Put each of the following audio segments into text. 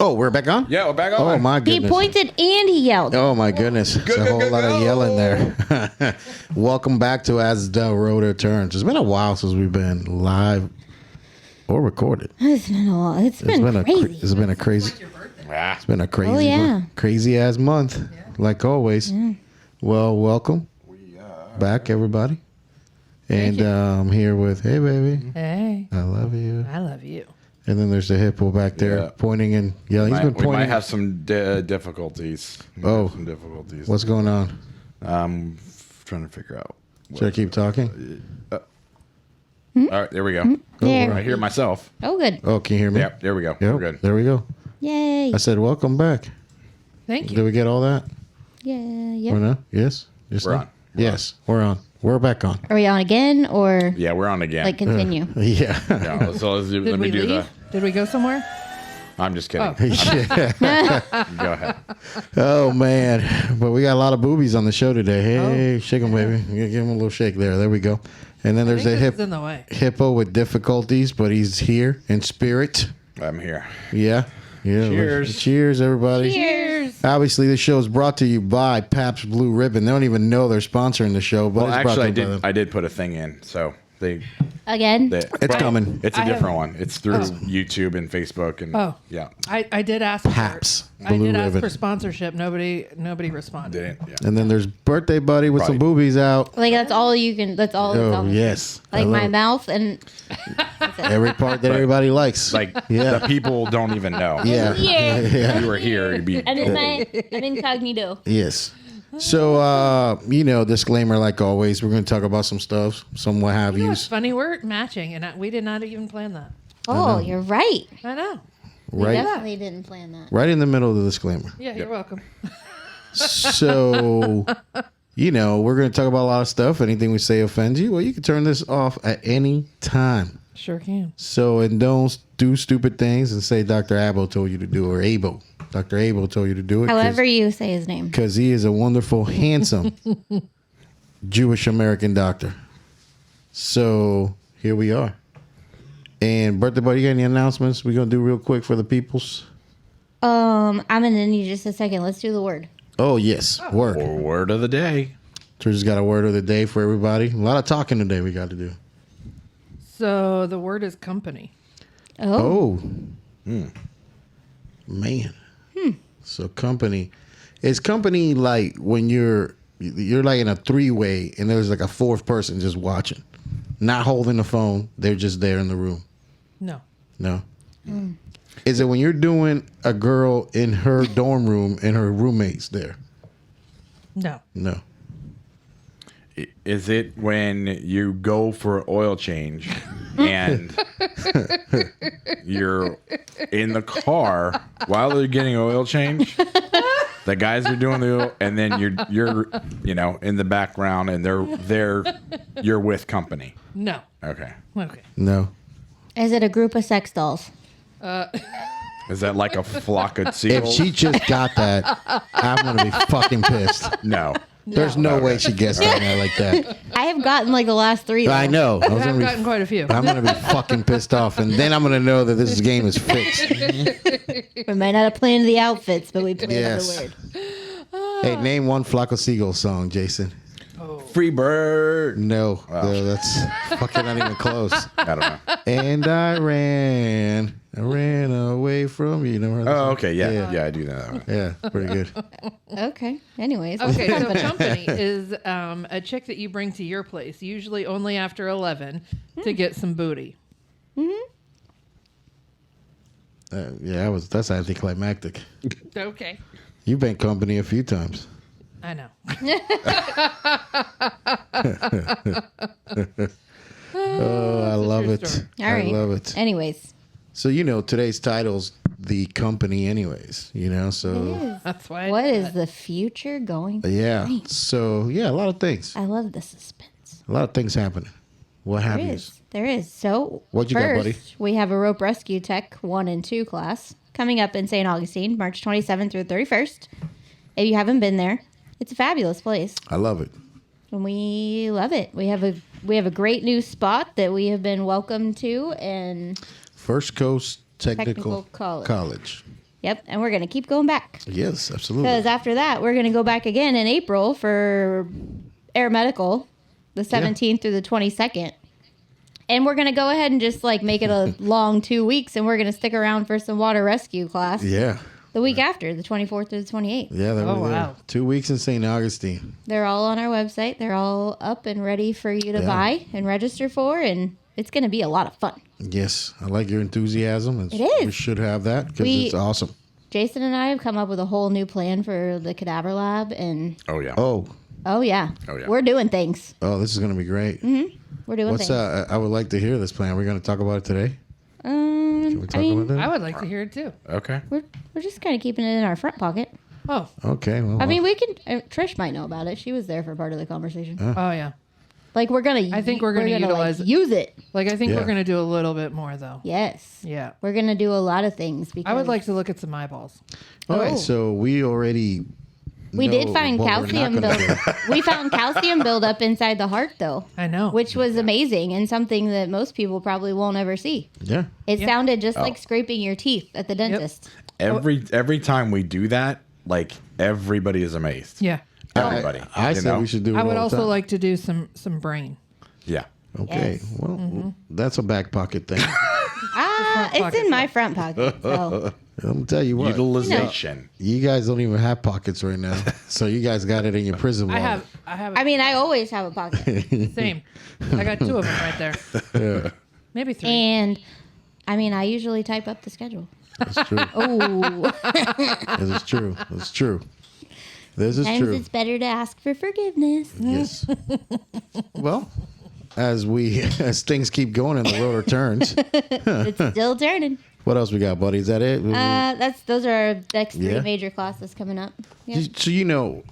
Oh, we're back on? Yeah, we're back on. Oh, my He goodness. pointed and he yelled. Oh, my goodness. There's a whole lot of yelling there. Welcome back to As the Rotor Turns. It's been a while since we've been live or recorded. It's been a while. It's been crazy. It's been a crazy. It's been a crazy, crazy ass month, like always. Yeah. Well, welcome back, everybody. And I'm here with, hey, baby. Hey. I love you. I love you. And then there's the Hippo back there pointing and yelling. We might have some difficulties. Some difficulties. What's going on? I'm trying to figure out. Should I keep talking? All right, there we go. There. I hear myself. Oh, good. Oh, can you hear me? Yep, there we go. Yep, We're good. there we go. Yay. I said, welcome back. Thank you. Did we get all that? Yeah. Or no? Yes? We're on. Yes, we're on. We're back on. Are we on again or Yeah, we're on again. like continue? Yeah. Yeah, so let Did me we do leave? Did we go somewhere? I'm just kidding. Oh. Go ahead. Oh, man. But we got a lot of boobies on the show today. Hey, shake them, baby. Give them a little shake there. There we go. And then there's in the way. Hippo with difficulties, but he's here in spirit. I'm here. Yeah. Yeah. Cheers. Cheers, everybody. Cheers. Obviously, the show is brought to you by Pabst Blue Ribbon. They don't even know they're sponsoring the show. But Well, it's brought actually, to them by them. I did put a thing in, so Again? It's coming. It's a different one. It's through YouTube and Facebook, and Yeah. I did ask Pabst for I Blue did ask Ribbon. for sponsorship. Nobody responded. didn't. Yeah. And then there's Birthday Buddy with some boobies out. Like that's all you can. That's all. Oh, yes. Like I my love mouth and every part that everybody likes. Like the people don't even know. Yeah. yeah. If you were here, you'd be. And I'm incognito. Yes. So, disclaimer like always, we're going to talk about some stuff, some what have You know yous. what's funny? We're matching, and we did not even plan that. Oh, you're right. I know. Right, Definitely didn't plan that. right in the middle of the disclaimer. Yeah, you're welcome. So, we're going to talk about a lot of stuff. Anything we say offends you, well, you can turn this off at any time. Sure can. So, and don't do stupid things and say Dr. Abel told you to do it, or Abel. Dr. Abel told you to do it. However you say his name. Because he is a wonderful, handsome Jewish American doctor. So here we are. And Birthday Buddy, you got any announcements we're going to do real quick for the peoples? I'm gonna need just a second. Let's do the word. Oh, yes. Word. Or word of the day. Trisha's got a word of the day for everybody. A lot of talking today we got to do. So the word is company. Oh. Man. So company. Is company like when you're like in a three-way and there's like a fourth person just watching, not holding the phone. They're just there in the room. No. No. Is it when you're doing a girl in her dorm room and her roommates there? No. No. Is it when you go for oil change and you're in the car while they're getting oil change? The guys are doing the oil, and then you're in the background, and you're with company. No. Okay. Okay. No. Is it a group of sex dolls? Is that like a flock of If seagulls? she just got that, I'm gonna be fucking pissed. No. There's no way she gets down there like that. I have gotten like the last three. Though. I know. I've gotten quite a few. I'm gonna be fucking pissed off, and then I'm gonna know that this game is fixed. We might not have planned the outfits, but we planned Yes. the word. Hey, name one Flock of Seagulls song, Jason. Free bird. No, that's fucking not even close. I don't know. And I ran away from you. Never heard that Oh, song? okay. Yeah, I do know that one. Yeah, pretty good. Okay. Anyways. Okay, so company is a chick that you bring to your place, usually only after 11, to get some booty. That's anticlimactic. Okay. You've been company a few times. I know. Oh, I love it. story. All right. I love it. Anyways. So today's title's The Company anyways, so That's why. What is the future going to yeah. bring? So a lot of things. I love the suspense. A lot of things happening. What have you? There is. So What you got, first, buddy? we have a rope rescue tech 1 and 2 class coming up in St. Augustine, March 27th through 31st. If you haven't been there, it's a fabulous place. I love it. And we love it. We have a great new spot that we have been welcomed to, and First Coast Technical Technical College. College. Yep, and we're going to keep going back. Yes, Because absolutely. after that, we're going to go back again in April for Air Medical, the 17th through the 22nd. And we're going to go ahead and just like make it a long 2 weeks, and we're going to stick around for some water rescue class Yeah. the week after, the 24th through the 28th. Yeah, that Oh, was wow. 2 weeks in St. Augustine. They're all on our website. They're all up and ready for you to Yeah. buy and register for, and it's going to be a lot of fun. Yes, I like your enthusiasm. It is. We should have that because We- it's awesome. Jason and I have come up with a whole new plan for the cadaver lab, and Oh yeah. Oh, yeah, Oh, yeah. we're doing things. this is going to be great. We're doing What's things. I would like to hear this plan. We're going to talk about it today. Can we I talk mean, about that? I would like to hear it too. Okay. we're just kind of keeping it in our front pocket. Oh, Okay. Well, I mean, we can. Trish might know about it. She was there for part of the conversation. oh yeah. Like we're gonna. I think we're gonna utilize it. use it. Like I think Yeah. we're gonna do a little bit more though. Yes. Yeah. We're gonna do a lot of things because I would like to look at some eyeballs. all right. oh. So we already. We did know find what we're not calcium gonna build. We found calcium buildup inside the heart, though, I know. which was amazing and something that most people probably won't ever see. do. Yeah. It Yeah. sounded just like scraping your teeth at the dentist. Every time we do that, like everybody is amazed. Yeah. Everybody. I you said know? we should do it I would all the also time. like to do some brain. Yeah. Okay. Yes. Well, that's a back pocket thing. It's pocket. in my front pocket. So. I'm gonna tell you what. Utilization. You guys don't even have pockets right now, so you guys got it in your prison wallet. I have I mean, I always have a pocket. same. I got 2 of them right there. Maybe 3. And I mean, I usually type up the schedule. That's true. Oh, This is true. It's true. This is sometimes true. it's better to ask for forgiveness. Yes. Well, as things keep going and the rotor turns, It's still turning. what else we got, buddy? Is that it? Those are our next 3 Yeah. major classes coming up. Yeah. So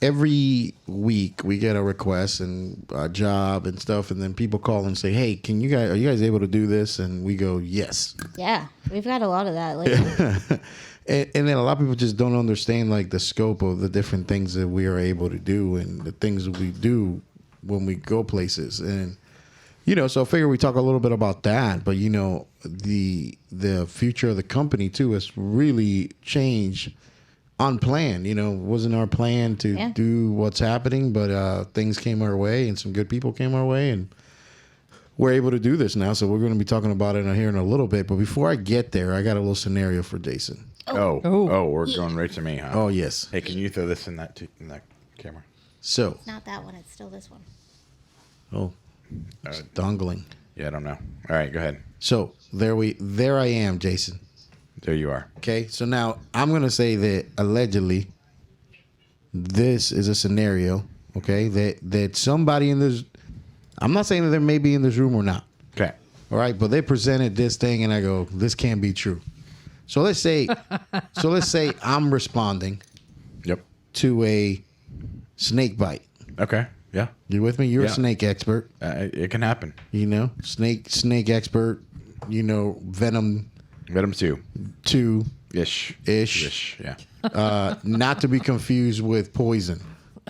every week we get a request and a job and stuff, and then people call and say, "Hey, are you guys able to do this?" And we go, "Yes." Yeah, we've got a lot of that lately. And then a lot of people just don't understand like the scope of the different things that we are able to do and the things that we do when we go places. And so I figure we talk a little bit about that. But the future of the company too has really changed unplanned. It wasn't our plan to do what's happening, but things came our way and some good people came our way, and we're able to do this now. So we're going to be talking about it here in a little bit. But before I get there, I got a little scenario for Jason. Oh, we're going right to me, huh? Oh yes. Hey, can you throw this in that camera? So Not that one. It's still this one. it's dongling. Yeah, I don't know. All right, go ahead. So there I am, Jason. There you are. Okay, so now I'm gonna say that allegedly this is a scenario, okay, that somebody in this, I'm not saying that they may be in this room or not, Okay. all right, but they presented this thing and I go, this can't be true. So let's say I'm responding Yep. to a snake bite. Okay. Yeah. You with me? You're a Yeah. snake expert, It can happen. snake expert, venom Venom 2. 2 Ish. ish. Yeah. Not to be confused with poison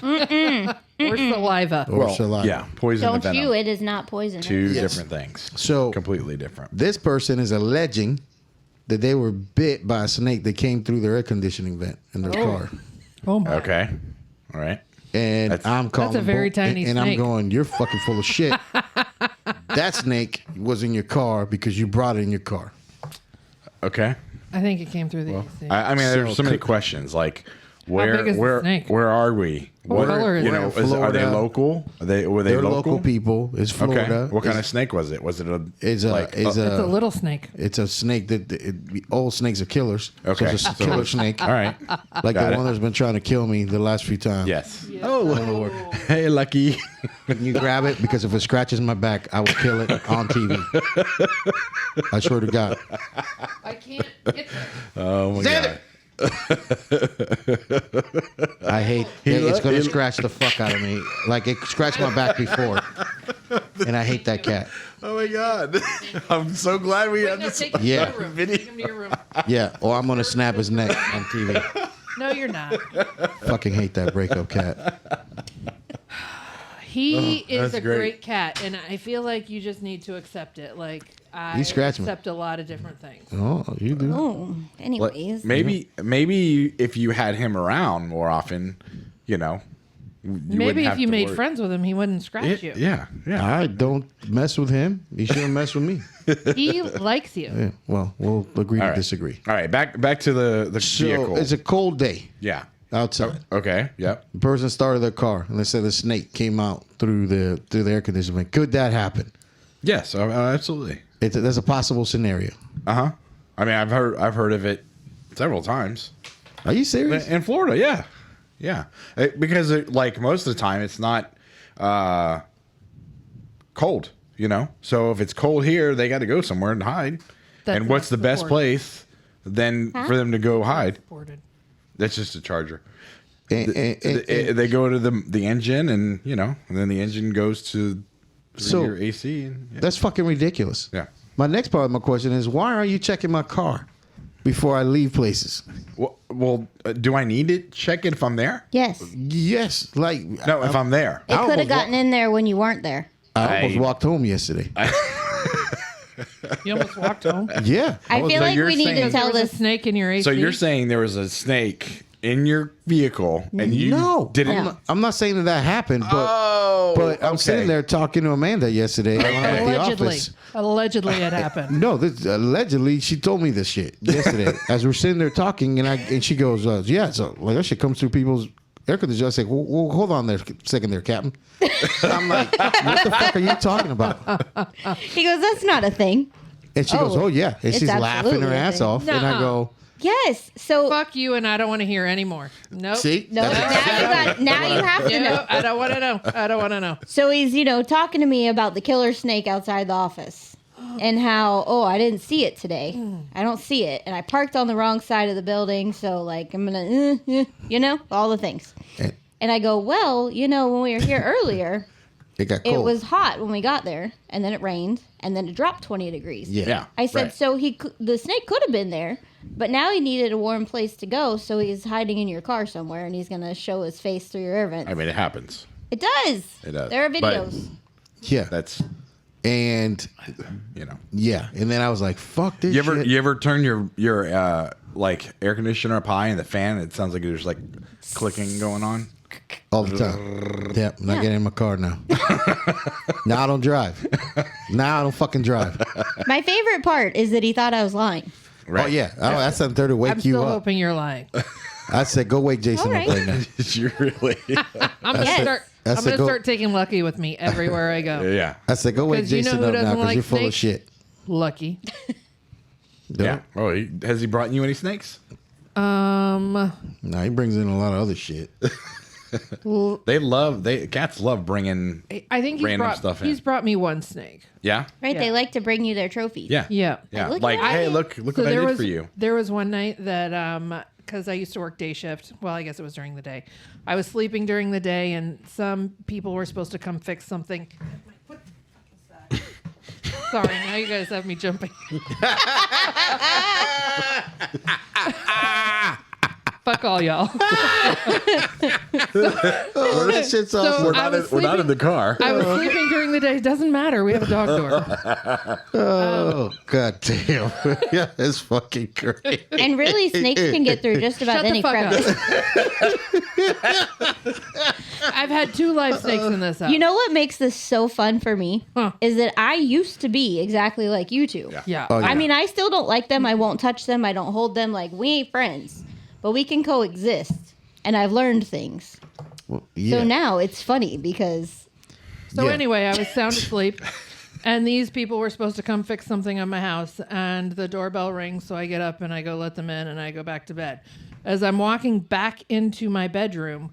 Or saliva. or Well, saliva. yeah. Poison and Don't venom. you? It is not poison. Two Yes. different things. So Completely different. this person is alleging that they were bit by a snake that came through their air conditioning vent in their car. Oh my. Okay. All right. And I'm calling a very tiny and I'm snake. going, you're fucking full of shit. That snake was in your car because you brought it in your car. Okay. I think it came through the AC. I mean, there's So so many questions. Like, big is the snake? where are we? What color is you it? know, We're in are they Florida. local? Were they They're local? local people. It's Florida. Okay. What kind of snake was it? Was it a It's a like it's it's a a little snake. it's a snake that all snakes are killers. Okay. So it's a killer snake. all right? Like Got the it. one that's been trying to kill me the last few times. Yes. Oh, Hey, Lucky. can you grab it? Because if it scratches my back, I will kill it on TV. I swear to God. I can't get there. Oh my Damn god. it. I hate it's going to scratch the fuck out of me. Like it scratched my back before. And I hate that cat. Oh my god. I'm so glad we had this. Take him Yeah. to your room. Take him to your room. Yeah, or I'm going to snap his neck on TV. No, you're not. Fucking hate that breakup cat. He is that's a great. great cat, and I feel like you just need to accept it. Like You scratch me. accept a lot of different things. Oh, you do. Oh, Like, anyways. maybe if you had him around more often, you know, Maybe if you made friends with him, he wouldn't scratch you. Yeah. I don't mess with him. He shouldn't mess with me. He likes you. Yeah. Well, we'll agree to disagree. All right, back to the So vehicle. it's a cold day Yeah. outside. Okay. Yep. The person started their car, and they said the snake came out through the air conditioning. Could that happen? Yes. Absolutely. That's a possible scenario. I mean, I've heard of it several times Are you serious? in Florida. Yeah. Because like most of the time, it's not cold. You know, so if it's cold here, they got to go somewhere and hide. That's and what's the not best supported. place then for them to go hide? Supported. That's just a charger. And They go to the engine, and you know, and then the engine goes to So- your AC. And, yeah. that's fucking ridiculous. Yeah. My next part of my question is, why are you checking my car before I leave places? Well, do I need to check it if I'm there? Yes. Yes, like No, if I'm there. It I could almost have gotten in there when you weren't there. I almost I- walked home yesterday. You almost walked home. Yeah, I feel so like you're we need to saying- tell There was this. a snake in your AC. So you're saying there was a snake in your vehicle, and you no, didn't? I'm not saying that happened, but Oh, I'm sitting there talking to Amanda yesterday at the Allegedly. office. Allegedly it happened. No, allegedly she told me this shit yesterday as we're sitting there talking, and she goes, "Yeah, so like that shit comes through people's air conditioners." I say, well, hold on there a second, there, Captain." I'm like, "What the fuck are you talking about?" He goes, "That's not a thing." And she goes, "Oh yeah," and it's she's laughing her absolutely a ass thing. off, and I Nuh-uh. go, Yes. So Fuck you, and I don't want to hear anymore. Nope. "See, no, That's- now you have to know. No, I don't want to know. I don't want to know. So he's, talking to me about the killer snake outside the office and how, I didn't see it today. I don't see it. And I parked on the wrong side of the building. So, like, I'm going to, all the things. And And I go, well, when we were here earlier, it got cold. it was hot when we got there. And then it rained. And then it dropped 20 degrees. Yeah. I said, right. so the snake could have been there. But now he needed a warm place to go. So he's hiding in your car somewhere. And he's going to show his face through your air vents. I mean, it happens. It does. It does. There are But- videos. Yeah, That's and yeah, and then I was like, "Fuck this You shit." ever turn your like air conditioner up high and the fan? It sounds like there's like clicking going on. All the time. Yeah, I'm not getting in my car now. Now I don't drive. Now I don't fucking drive. My favorite part is that he thought I was lying. Right. Oh yeah, that's something there to wake I'm you still up. hoping you're lying. I said, "Go wake Jason All up right. right now." you really? I'm gonna Yes. start. I I'm said gonna go- start taking Lucky with me everywhere I go. Yeah. I said, "Go wake 'Cause you know Jason who up now doesn't because like you're full of snakes? shit." Lucky. Yeah. Oh, has he brought you any snakes? No, he brings in a lot of other shit. Cats love bringing. I think Random stuff in. he's brought me one snake. Yeah. Right? Yeah. They like to bring you their trophies. Yeah. Yeah. Yeah. Look Like, at that. hey, look So what I there did was for you. there was one night that because I used to work day shift. Well, I guess it was during the day. I was sleeping during the day, and some people were supposed to come fix something. What the fuck is that? Sorry, now you guys have me jumping. Fuck all y'all. Oh, that shit's So awesome. I was We're not in sleeping- the car. I was sleeping during the day. It doesn't matter. We have a dog door. Oh, god damn. Yeah, it's fucking great. And really, snakes can get through just about Shut the any fuck crevice. I've had 2 live snakes in this house. You know what makes this so fun for me? Huh. Is that I used to be exactly like you two. Yeah. Oh, yeah. I mean, I still don't like them. I won't touch them. I don't hold them. Like, we ain't friends. But we can coexist. And I've learned things. Well, yeah. So now it's funny because So Yeah. anyway, I was sound asleep, and these people were supposed to come fix something on my house, and the doorbell rings, so I get up and I go let them in, and I go back to bed. As I'm walking back into my bedroom,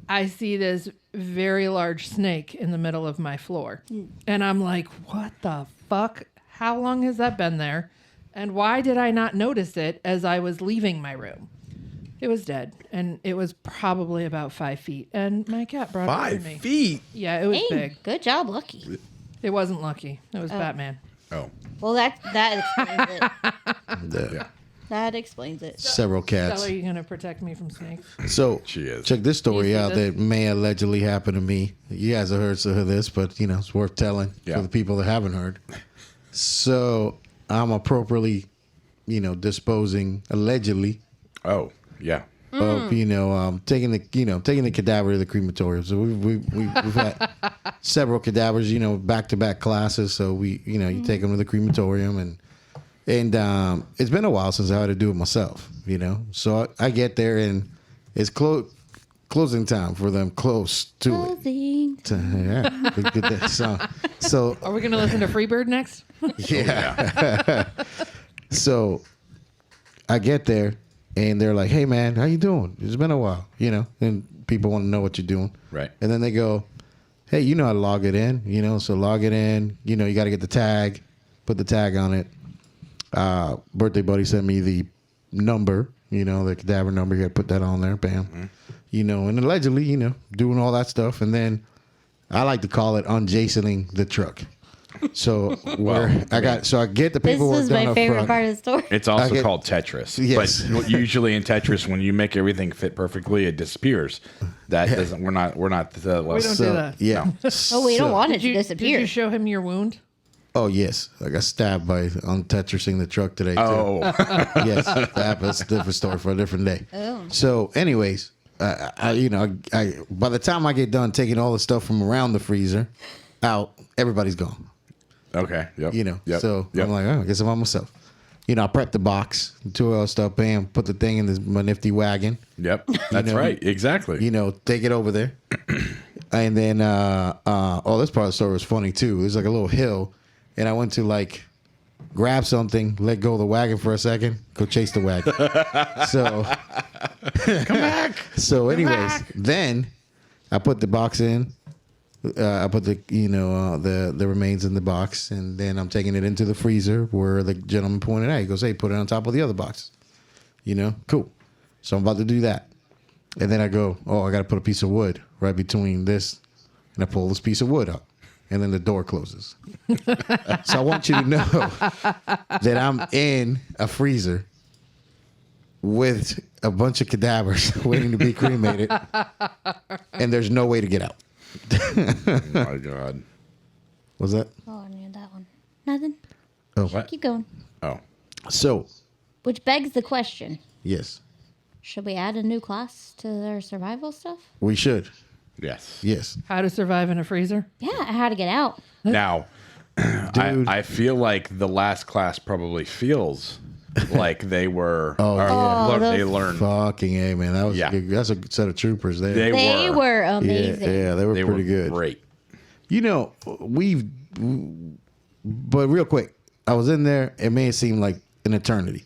I see this very large snake in the middle of my floor. And I'm like, what the fuck? How long has that been there? And why did I not notice it as I was leaving my room? It was dead, and it was probably about 5 feet. And my cat brought it to 5 me. feet. Yeah, it was hey, big. good job, Lucky. It wasn't Lucky. It was Batman. Oh. Well, that explains it. Yeah. That explains it. Several So cats. are you going to protect me from snakes? So She is. check this story You see out this? that may allegedly happen to me. You guys have heard of this, but it's worth telling Yeah. for the people that haven't heard. So I'm appropriately, disposing allegedly Oh, yeah. of taking the cadaver to the crematorium. So we've had several cadavers, back to back classes. So you take them to the crematorium and it's been a while since I had to do it myself. So I get there and it's closing time for them close to Closing. it. Yeah, we did that song. So Are we going to listen to Freebird next? yeah. So I get there and they're like, "Hey man, how you doing? It's been a while," and people want to know what you're doing. Right. And then they go, "Hey, you know how to log it in, so log it in, you got to get the tag, put the tag on it." Birthday buddy sent me the number, the cadaver number. You got to put that on there, bam. And allegedly, doing all that stuff. And then I like to call it unjasoning the truck. So I get the This paperwork is done my up favorite front. part of the story. It's also get- called Tetris. Yes. But usually in Tetris, when you make everything fit perfectly, it disappears. That doesn't. We're not. We don't So, do that. yeah. Oh, we don't So- want it Did to you disappear. show him your wound? Oh yes, I got stabbed by Tetrising the truck today too. Oh, Yes, that's a different story for a different day. Oh. So, anyways, I by the time I get done taking all the stuff from around the freezer out, everybody's gone. okay. Yep. Yep. So Yep. I'm like, oh, I guess I'm on myself. I prep the box, do all the stuff, bam, put the thing in my nifty wagon. Yep. That's right. Exactly. Take it over there. And then, this part of the story was funny too. It was like a little hill, and I went to grab something, let go of the wagon for a second, go chase the wagon. So, come back. So, anyways, then I put the box in. I put the the remains in the box, and then I'm taking it into the freezer where the gentleman pointed out. He goes, "Hey, put it on top of the other boxes." Cool. So I'm about to do that. And then I go, I got to put a piece of wood right between this. And I pull this piece of wood up. And then the door closes. So I want you to know that I'm in a freezer with a bunch of cadavers waiting to be cremated. And there's no way to get out. Oh my God. Was that? Oh, I need that one. Nothing. Oh, What? Keep going. Oh. So, Which begs the question: yes, should we add a new class to their survival stuff? we should. Yes. Yes. How to survive in a freezer? Yeah, how to get out. Now, Dude. I feel like the last class probably feels like they were. They learned. Fucking A, man. That was Yeah. that's a set of troopers there. They were yeah, amazing. yeah, they were They pretty were good. great. But real quick, I was in there. It may seem like an eternity.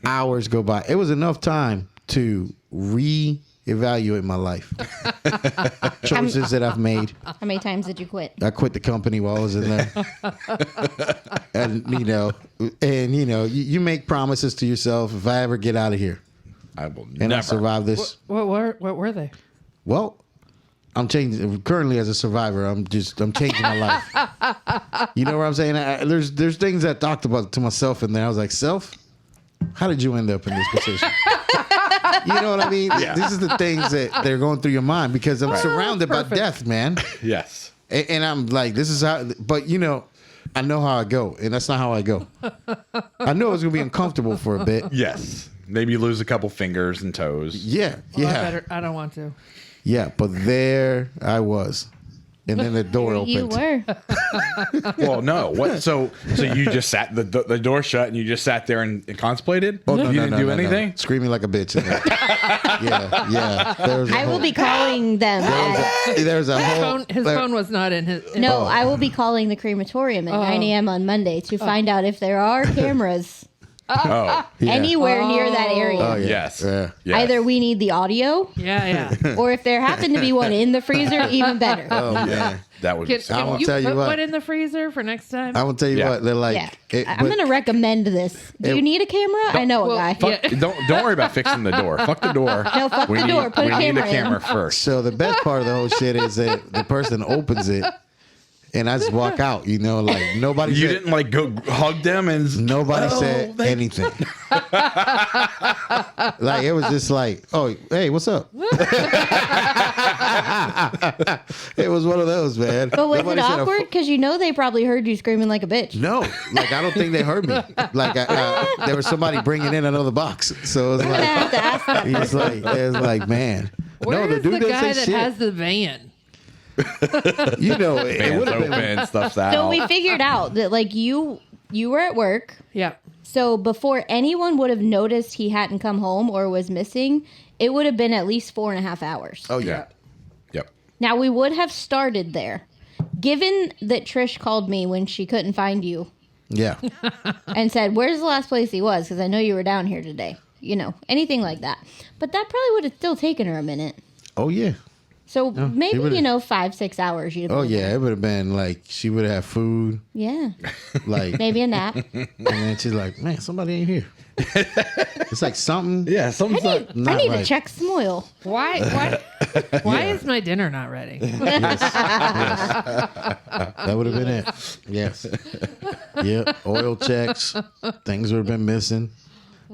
Hours go by. It was enough time to reevaluate my life, choices that I've made. How many times did you quit? I quit the company while I was in there, and you make promises to yourself. If I ever get out of here I will and I never. survive this, What were they? well, I'm changing. Currently, as a survivor, I'm changing my life. You know what I'm saying? There's things I talked about to myself in there. I was like, self, how did you end up in this position? You know what I mean? Yeah. This is the things that they're going through your mind because I'm surrounded by death, man. Yes. And I'm like, this is how. But I know how I go, and that's not how I go. I know it's gonna be uncomfortable for a bit. Yes. Maybe you lose a couple fingers and toes. Yeah, Well, I don't want to. yeah. But there I was, and then the door opened. You were. Well, no. What? So you just sat the door shut and you just sat there and contemplated. Oh, you didn't do anything. Screaming like a bitch. In there. yeah. There was a I will whole, be calling them. There's a whole. His phone was not in his. No, I will be calling the crematorium at 9 a.m. on Monday to find out if there are cameras Oh. Yeah. anywhere near that area. Oh, yeah. Yes. Yeah. Yes. Either we need the audio, Yeah. or if there happened to be one in the freezer, even better. Oh Yeah. man. That would be. Can, So I can won't you tell you put what. one in the freezer for next time? I will tell you Yeah. what. They're like. Yeah. I'm going to recommend this. Do you need a camera? I know a Well, guy. Fuck, Yeah. don't worry about fixing the door. Fuck the door. No, fuck the door. Put a we need camera a in. camera first. So the best part of the whole shit is that the person opens it and I just walk out. You know, like nobody. You said, didn't like go hug them and Nobody said anything. Like it was just like, oh, hey, what's up? It was one of those, man. But was Nobody it said a awkward? Because you know they probably heard you screaming like a bitch. No, like I don't think they heard me. Like there was somebody bringing in another box, so it was I'm gonna like, have to ask that. it was like, man. Where no, is the dude the didn't guy say that shit. has the van? You know, it Fans would have been. open, stuff's out. So we figured out that like you were at work. Yeah. So before anyone would have noticed he hadn't come home or was missing, it would have been at least 4.5 hours. Oh yeah. Yeah. Yep. Now we would have started there. Given that Trish called me when she couldn't find you Yeah. and said, "Where's the last place he was? Because I know you were down here today." You know, anything like that. But that probably would have still taken her a minute. Oh yeah. So he maybe, would've- 5-6 hours. You'd have Oh been yeah. there. It would have been like she would have food, Yeah. like, Maybe a nap. and then she's like, man, somebody ain't here. It's like something. Yeah, something's not. I Not need right. to check some oil. Why is my dinner not ready? Yes. That would have been it. Yes. Yep. Oil checks. Things would have been missing.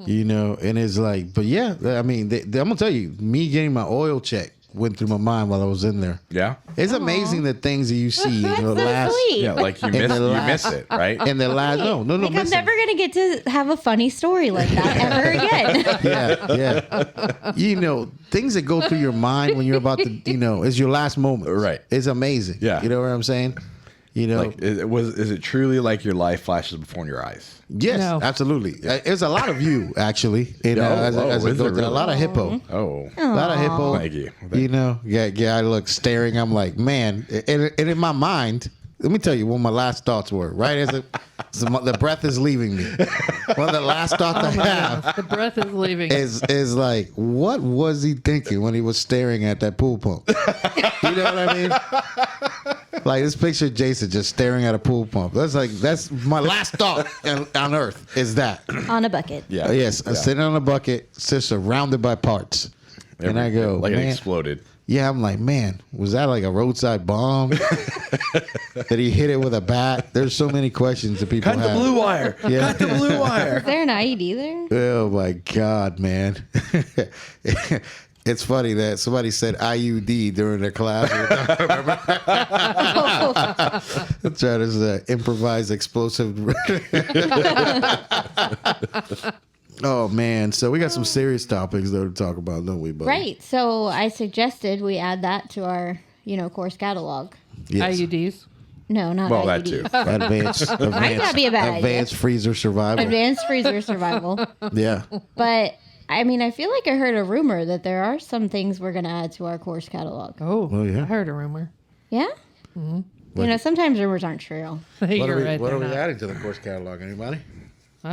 You know, and it's like, but yeah, I mean, I'm gonna tell you, me getting my oil check went through my mind while I was in there. Yeah. It's amazing the things that you see in the So last, sweet. Yeah, like you In the miss last- it, right? in the last. No, Like I'm listen. never gonna get to have a funny story like that ever again. Yeah. You know, things that go through your mind when you're about to, you know, it's your last moment. Right. It's amazing. Yeah. You know what I'm saying? You know, Like, is it truly like your life flashes before your eyes? yes, No. absolutely. There's a lot of you actually. In, Oh, as I is go it through, really? a lot of hippo. Oh, A lot of hippo. thank you. You know, yeah. I look staring. I'm like, man. And in my mind, let me tell you what my last thoughts were. Right as the breath is leaving me, one of the last thoughts I have The breath is leaving. is like, what was he thinking when he was staring at that pool pump? You know what I mean? Like this picture of Jason just staring at a pool pump. That's my last thought on earth is that. On a bucket. Yeah. Yes, I'm sitting on a bucket, just surrounded by parts. And I go, like man. it exploded. Yeah, I'm like, man, was that like a roadside bomb? Did he hit it with a bat? There's so many questions that people Cut have. the blue wire. Yeah. Cut the blue Is wire. there an IED there? Oh my God, man. It's funny that somebody said IUD during their class. Try to improvise explosive. Oh man, so we got some serious topics though to talk about, don't we, buddy? Right. So I suggested we add that to our, course catalog. Yes. IUDs. No, not Well, IED. that too. Might not be a bad idea. advanced freezer survival. Advanced freezer survival. Yeah. But I mean, I feel like I heard a rumor that there are some things we're going to add to our course catalog. Oh, yeah. I heard a rumor. Yeah? Mm-hmm. Sometimes rumors aren't true. You're right. what are they're we not. adding to the course catalog? Anybody? It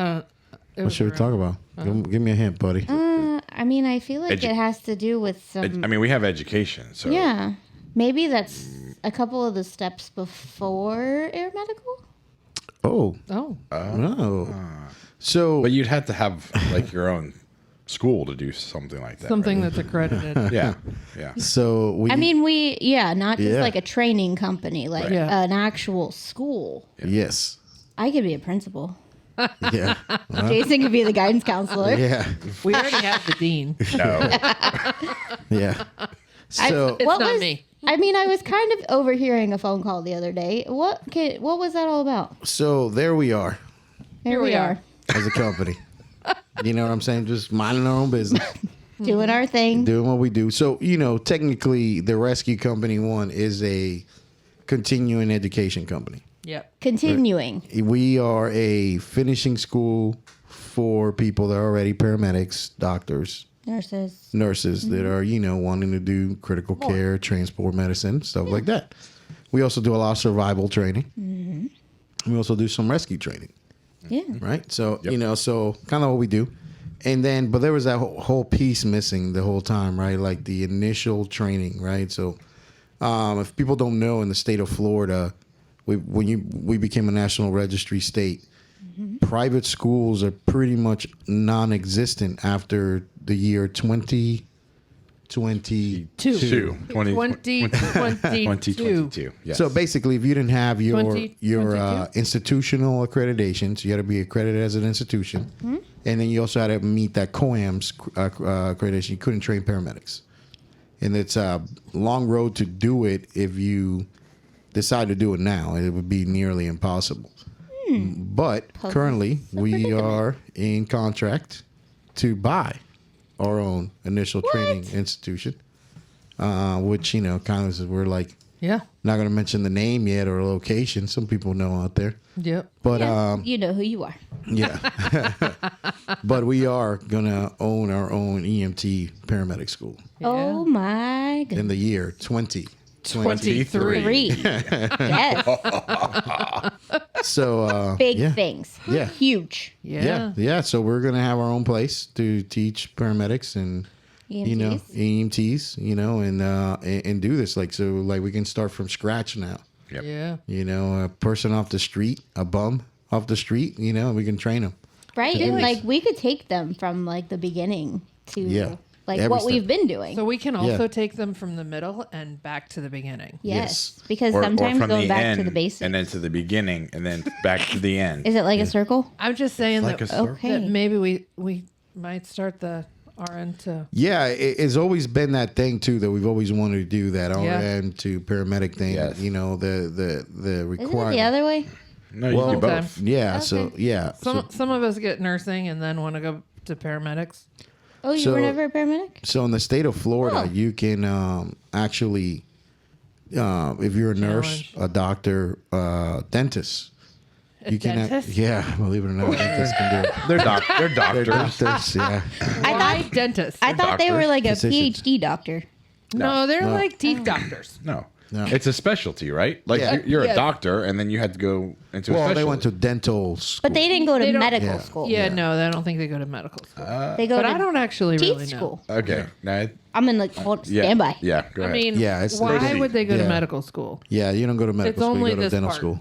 What was should we a talk rumor. about? Give me a hint, buddy. I mean, I feel like Edu- it has to do with some. I mean, we have education, so Yeah. Maybe that's a couple of the steps before air medical. Oh. Oh, Oh. So But you'd have to have like your own school to do something like that. something right? that's accredited. Yeah, yeah. so we I mean, not just Yeah. like a training company, like Right. Yeah. an actual school. yes. I could be a principal. Yeah. Jason could be the guidance counselor. Yeah. We already have the dean. No, Yeah. So It's What not was- me. I mean, I was kind of overhearing a phone call the other day. What was that all about? there we are Here we are, as a company. You know what I'm saying? Just minding our own business, doing our thing. doing what we do. So, technically the Rescue Company One is a continuing education company. Yep. Continuing. We are a finishing school for people that are already paramedics, doctors, Nurses. that are, wanting to do critical care, transport medicine, stuff like that. We also do a lot of survival training. We also do some rescue training, Yeah. right? So, so kind of what we do. And then, but there was that whole piece missing the whole time, right? Like the initial training, right? So, if people don't know, in the state of Florida, we became a national registry state. Private schools are pretty much non-existent after the year 20. 2022. 2022. Yes. So basically, if you didn't have your 2022? Institutional accreditations, you had to be accredited as an institution, and then you also had to meet that COAMS accreditation. You couldn't train paramedics, and it's a long road to do it. If you decide to do it now, it would be nearly impossible. But currently, we are in contract to buy our own initial training institution, which, you know, kind of we're like, Yeah. not going to mention the name yet or location. Some people know out there. Yep. But You know who you are. yeah. But we are going to own our own EMT paramedic school Oh my goodness. in the year 2023. 3. Yes. So Big yeah. things. Yeah. Huge. Yeah. So we're going to have our own place to teach paramedics and you know, EMTs, you know, and do this. Like, so like we can start from scratch now. Yep. Yeah. You know, a person off the street, a bum off the street, you know, we can train them. Right? And like we could take them from like the beginning to Yeah. like Every what step. we've been doing. So we can also Yeah. take them from the middle and back to the beginning. yes. Because Or sometimes from going the back end to the basics. and then to the beginning and then back to the end. Is it like a circle? I'm just saying Like that, a circle. Okay. that maybe we might start the RN to. Yeah, it's always been that thing too that we've always wanted to do, that Yeah. RN to paramedic thing. Yes. You know, the Isn't it requirement. the other way? No, you Well, do both. Yeah. So yeah. Some of us get nursing and then want to go to paramedics. Oh, you So- were never a paramedic? So in the state of Florida, Oh. you can actually, if you're a nurse, Challenge. a doctor, dentist, A you can. dentist? Yeah, believe it or not, dentists can do it. They're They're doctors. doctors. Yeah. Why dentist? I thought they were doctors, like a physicians. PhD doctor. no, they're No. like teeth doctors. No. No. It's a specialty, right? Like Yeah. you're Yeah. a doctor and then you had to go into a Well, specialty. they went to dental school. But they didn't go to They don't- medical Yeah. school. Yeah, no, I don't think they go to medical school. They go but to I don't actually teeth really know. school. Okay. Now, I'm in like yeah. stand by. Yeah, go I ahead. mean, Yeah, it's why crazy. would they go Yeah. to medical school? Yeah, you don't go to medical It's school. only You go to this dental part. school.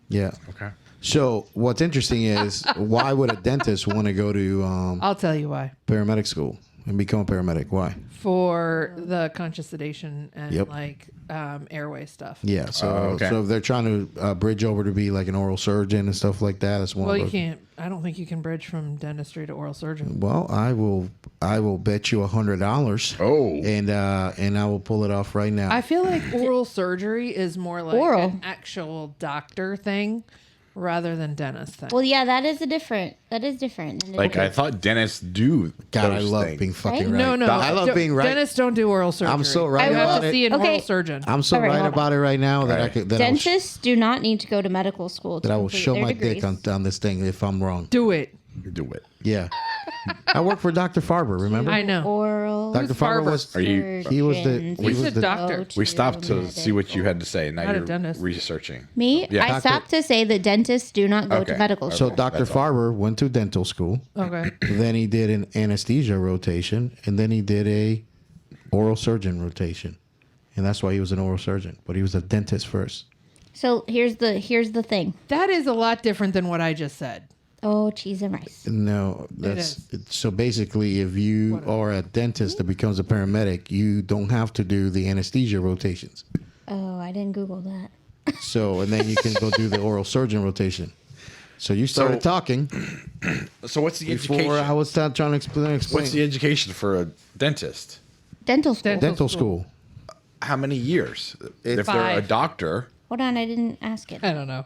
Yeah. Okay. So what's interesting is why would a dentist want to go to I'll tell you why. paramedic school and become a paramedic? Why? For the conscious sedation and Yep. like airway stuff. Yeah. So okay. so if they're trying to bridge over to be like an oral surgeon and stuff like that, that's one. Well, of you those. can't. I don't think you can bridge from dentistry to oral surgeon. Well, I will bet you $100. Oh. And I will pull it off right now. I feel like oral surgery is more like Oral. an actual doctor thing rather than dentist thing. Well, yeah, that is different. Like I thought dentists do. God, I those love things. being fucking Right? right. no, no. I love don't- being right. Dentists don't do oral surgery. I'm so right You have about to it. see an Okay. oral surgeon. I'm so All right, right hold on. about it right now that I Right. could Dentists do not need to go to medical school. To that I will complete show their my degrees. dick on this thing if I'm wrong. Do it. Do it. Yeah. I work for Dr. Farber, remember? I know. Oral. Dr. Farber Farber? was Are you- he was the surgeons he was He's a the doctor. go We stopped to see what you medical. had to say. Now Not a you're dentist. researching. Me? Yeah. I Doctor- stopped to say that dentists do not go Okay. to medical So school. Dr. That's all. Farber went to dental school. Okay. Then he did an anesthesia rotation, and then he did a oral surgeon rotation, and that's why he was an oral surgeon. But he was a dentist first. So here's the thing. That is a lot different than what I just said. Oh, cheese and rice. No, that's is. so basically, if you are a dentist that becomes a paramedic, you don't have to do the anesthesia rotations. Oh, I didn't Google that. So, and then you can go do the oral surgeon rotation. So you started So- talking So what's the before education? I was trying to explain. What's the education for a dentist? Dental school. dental school? How many years? If they're a 5. doctor, Hold on, I didn't ask it. I don't know.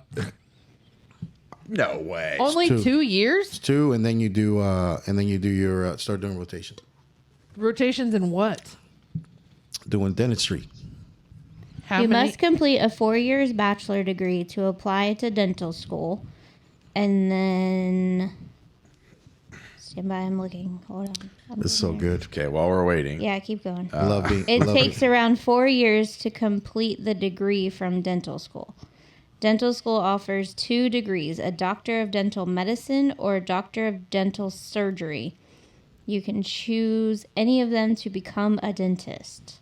no way. Only 2. 2 years? Two, and then you do your start doing rotation, Rotations in what? doing dentistry. How You many? must complete a 4 years bachelor degree to apply to dental school, and then stand by. I'm looking. Hold on. It's so good. Okay, while we're waiting. Yeah, keep going. I love being. It love takes around 4 years to complete the degree from dental school. Dental school offers 2 degrees, a doctor of dental medicine or a doctor of dental surgery. You can choose any of them to become a dentist.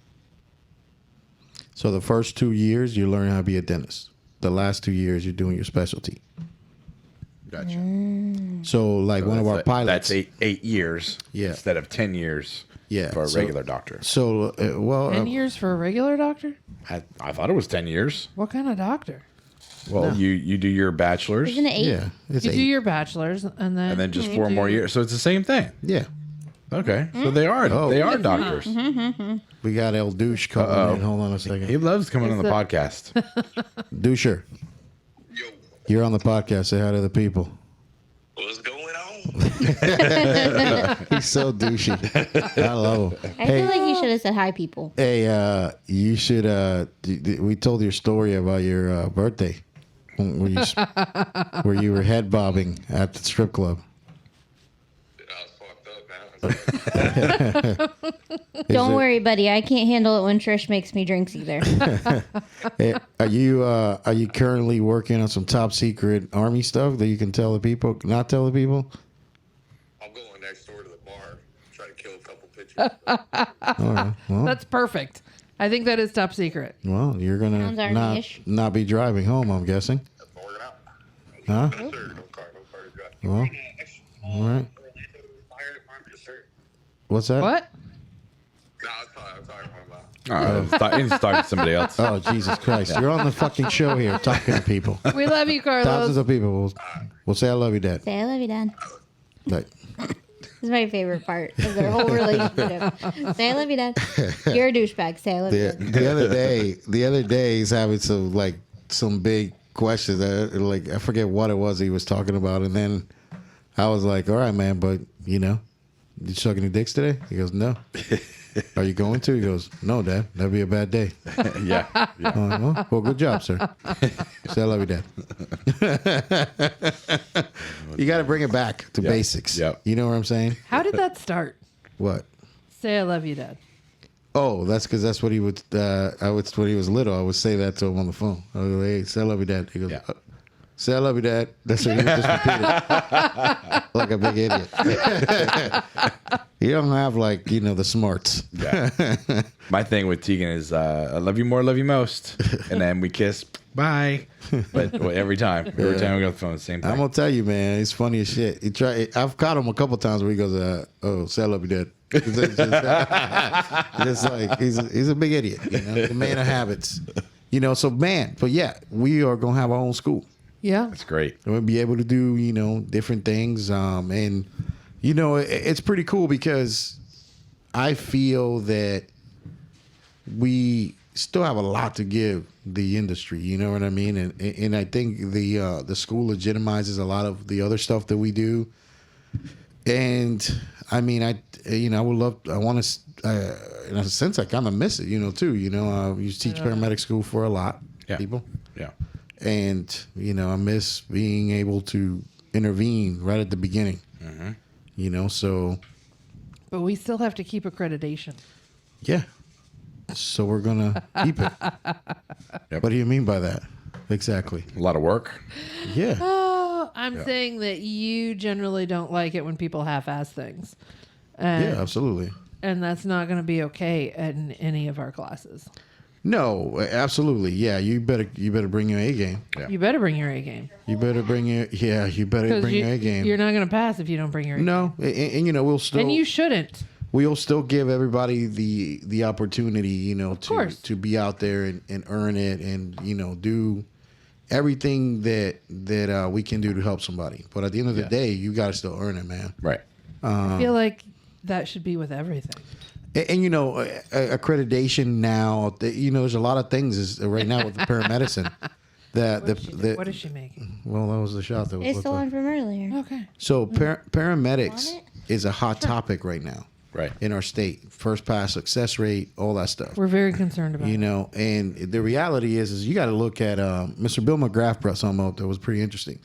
So the first 2 years you learn how to be a dentist. The last 2 years you're doing your specialty. Gotcha. So like one of our pilots. That's 8 years. Yeah. Instead of 10 years. Yeah, For a so- regular doctor. So 10 years for a regular doctor? I thought it was 10 years. What kind of doctor? Well, you do your bachelor's Isn't it 8? yeah, it's You 8. do your bachelor's and then just you 4 more do- years. So it's the same thing. Yeah, Okay. So they are doctors. we got El Douche coming in. Hold on a second. He loves coming on the podcast. Doucher, Yo, you're on the podcast. Say hi to the people. what's going on? He's so douchey. I love him. I feel like you should have said hi, people. Hey, you should. We told your story about your birthday, where you were head bobbing at the strip club. I was fucked up, man. Don't worry, buddy. I can't handle it when Trish makes me drinks either. Hey, are you currently working on some top secret army stuff that you can tell the people, not tell the people? I'm going next door to the bar, try to kill a couple pictures. That's perfect. I think that is top secret. Well, you're Sounds gonna army-ish. not be driving home, I'm guessing. That's working out. Huh? No, sir. No car to drive. Well, all right. Fire department, sir. What's that? What? No, I'm talking about. He's talking to somebody else. Oh, Jesus Christ! You're on the fucking show here, talking to people, We love you, thousands Carlos. of people. We'll say I love you, Dad. Say I love you, Dad. Like, This is my favorite part of their whole relationship. Say I love you, Dad. You're a douchebag. Say I love you. the other day, he's having some big questions. I forget what it was he was talking about, and then I was like, "All right, man, but you suck any dicks today?" He goes, "No." Are you going to? He goes, "No, Dad. That'd be a bad day." Yeah. I'm like, well, good job, sir. Say I love you, Dad. You got to bring it back to basics. Yep. You know what I'm saying? How did that start? What? Say I love you, Dad. Oh, that's because that's what he would. When he was little, I would say that to him on the phone. I would go, "Hey, say I love you, Dad." He goes, Yeah. "Say I love you, Dad." That's what he would just repeat it like a big idiot. He don't have the smarts. Yeah. My thing with Tegan is I love you more, love you most. And then we kiss, bye. But every time we go on the phone, same thing. I'm gonna tell you, man, it's funny as shit. I've caught him a couple times where he goes, "Oh, say I love you, Dad." Just like he's a big idiot, the man of habits, So but yeah, we are gonna have our own school. Yeah. That's great. And we'll be able to do different things, and it's pretty cool because I feel that we still have a lot to give the industry. You know what I mean? And I think the school legitimizes a lot of the other stuff that we do. And I mean, I want to, in a sense, I kind of miss it, too. I used to teach paramedic school for a lot of people. Yeah. And, I miss being able to intervene right at the beginning. So. But we still have to keep accreditation. Yeah. So we're going to keep it. Yep. What do you mean by that? Exactly. A lot of work. Yeah. Oh, I'm saying that you generally don't like it when people half-ass things. And, Yeah, absolutely. And that's not going to be okay in any of our classes. No, absolutely. Yeah, you better bring your A game. Yeah. You better bring your A game. You better bring your your A game. You're not going to pass if you don't bring your A game. No, and we'll still And you shouldn't. we'll still give everybody the opportunity, course. to be out there and earn it and do everything that we can do to help somebody. But at the end of the day, you got to still earn it, man. Right. I feel like that should be with everything. And accreditation now, there's a lot of things right now with the paramedicine. What is she making? Well, that was the shot that was It's left still off. on from earlier. Okay. So paramedics Want it? is a hot topic right now Right. in our state. First pass success rate, all that stuff. We're very concerned about it. And the reality is you got to look at Mr. Bill McGrath brought something up that was pretty interesting.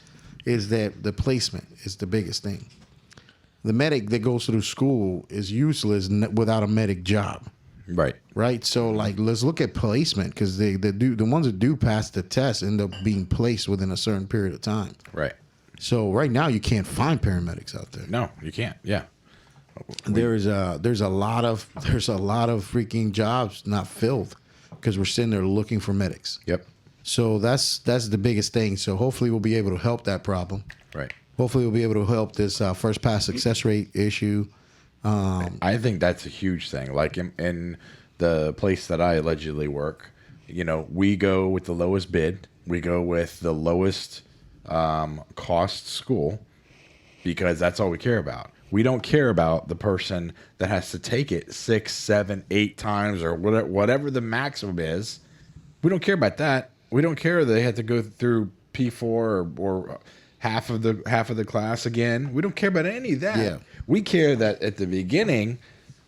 Is that the placement is the biggest thing. The medic that goes through school is useless without a medic job. Right. Right, so let's look at placement because the ones that do pass the test end up being placed within a certain period of time. Right. So right now you can't find paramedics out there. No, you can't. Yeah. There's a lot of freaking jobs not filled because we're sitting there looking for medics. Yep. So that's the biggest thing. So hopefully we'll be able to help that problem. Right. Hopefully we'll be able to help this first pass success rate issue. I think that's a huge thing. Like in the place that I allegedly work, we go with the lowest bid. We go with the lowest cost school because that's all we care about. We don't care about the person that has to take it 6, 7, 8 times or whatever the maximum is. We don't care about that. We don't care that they have to go through P4 or half of the class again. We don't care about any of that. Yeah. We care that at the beginning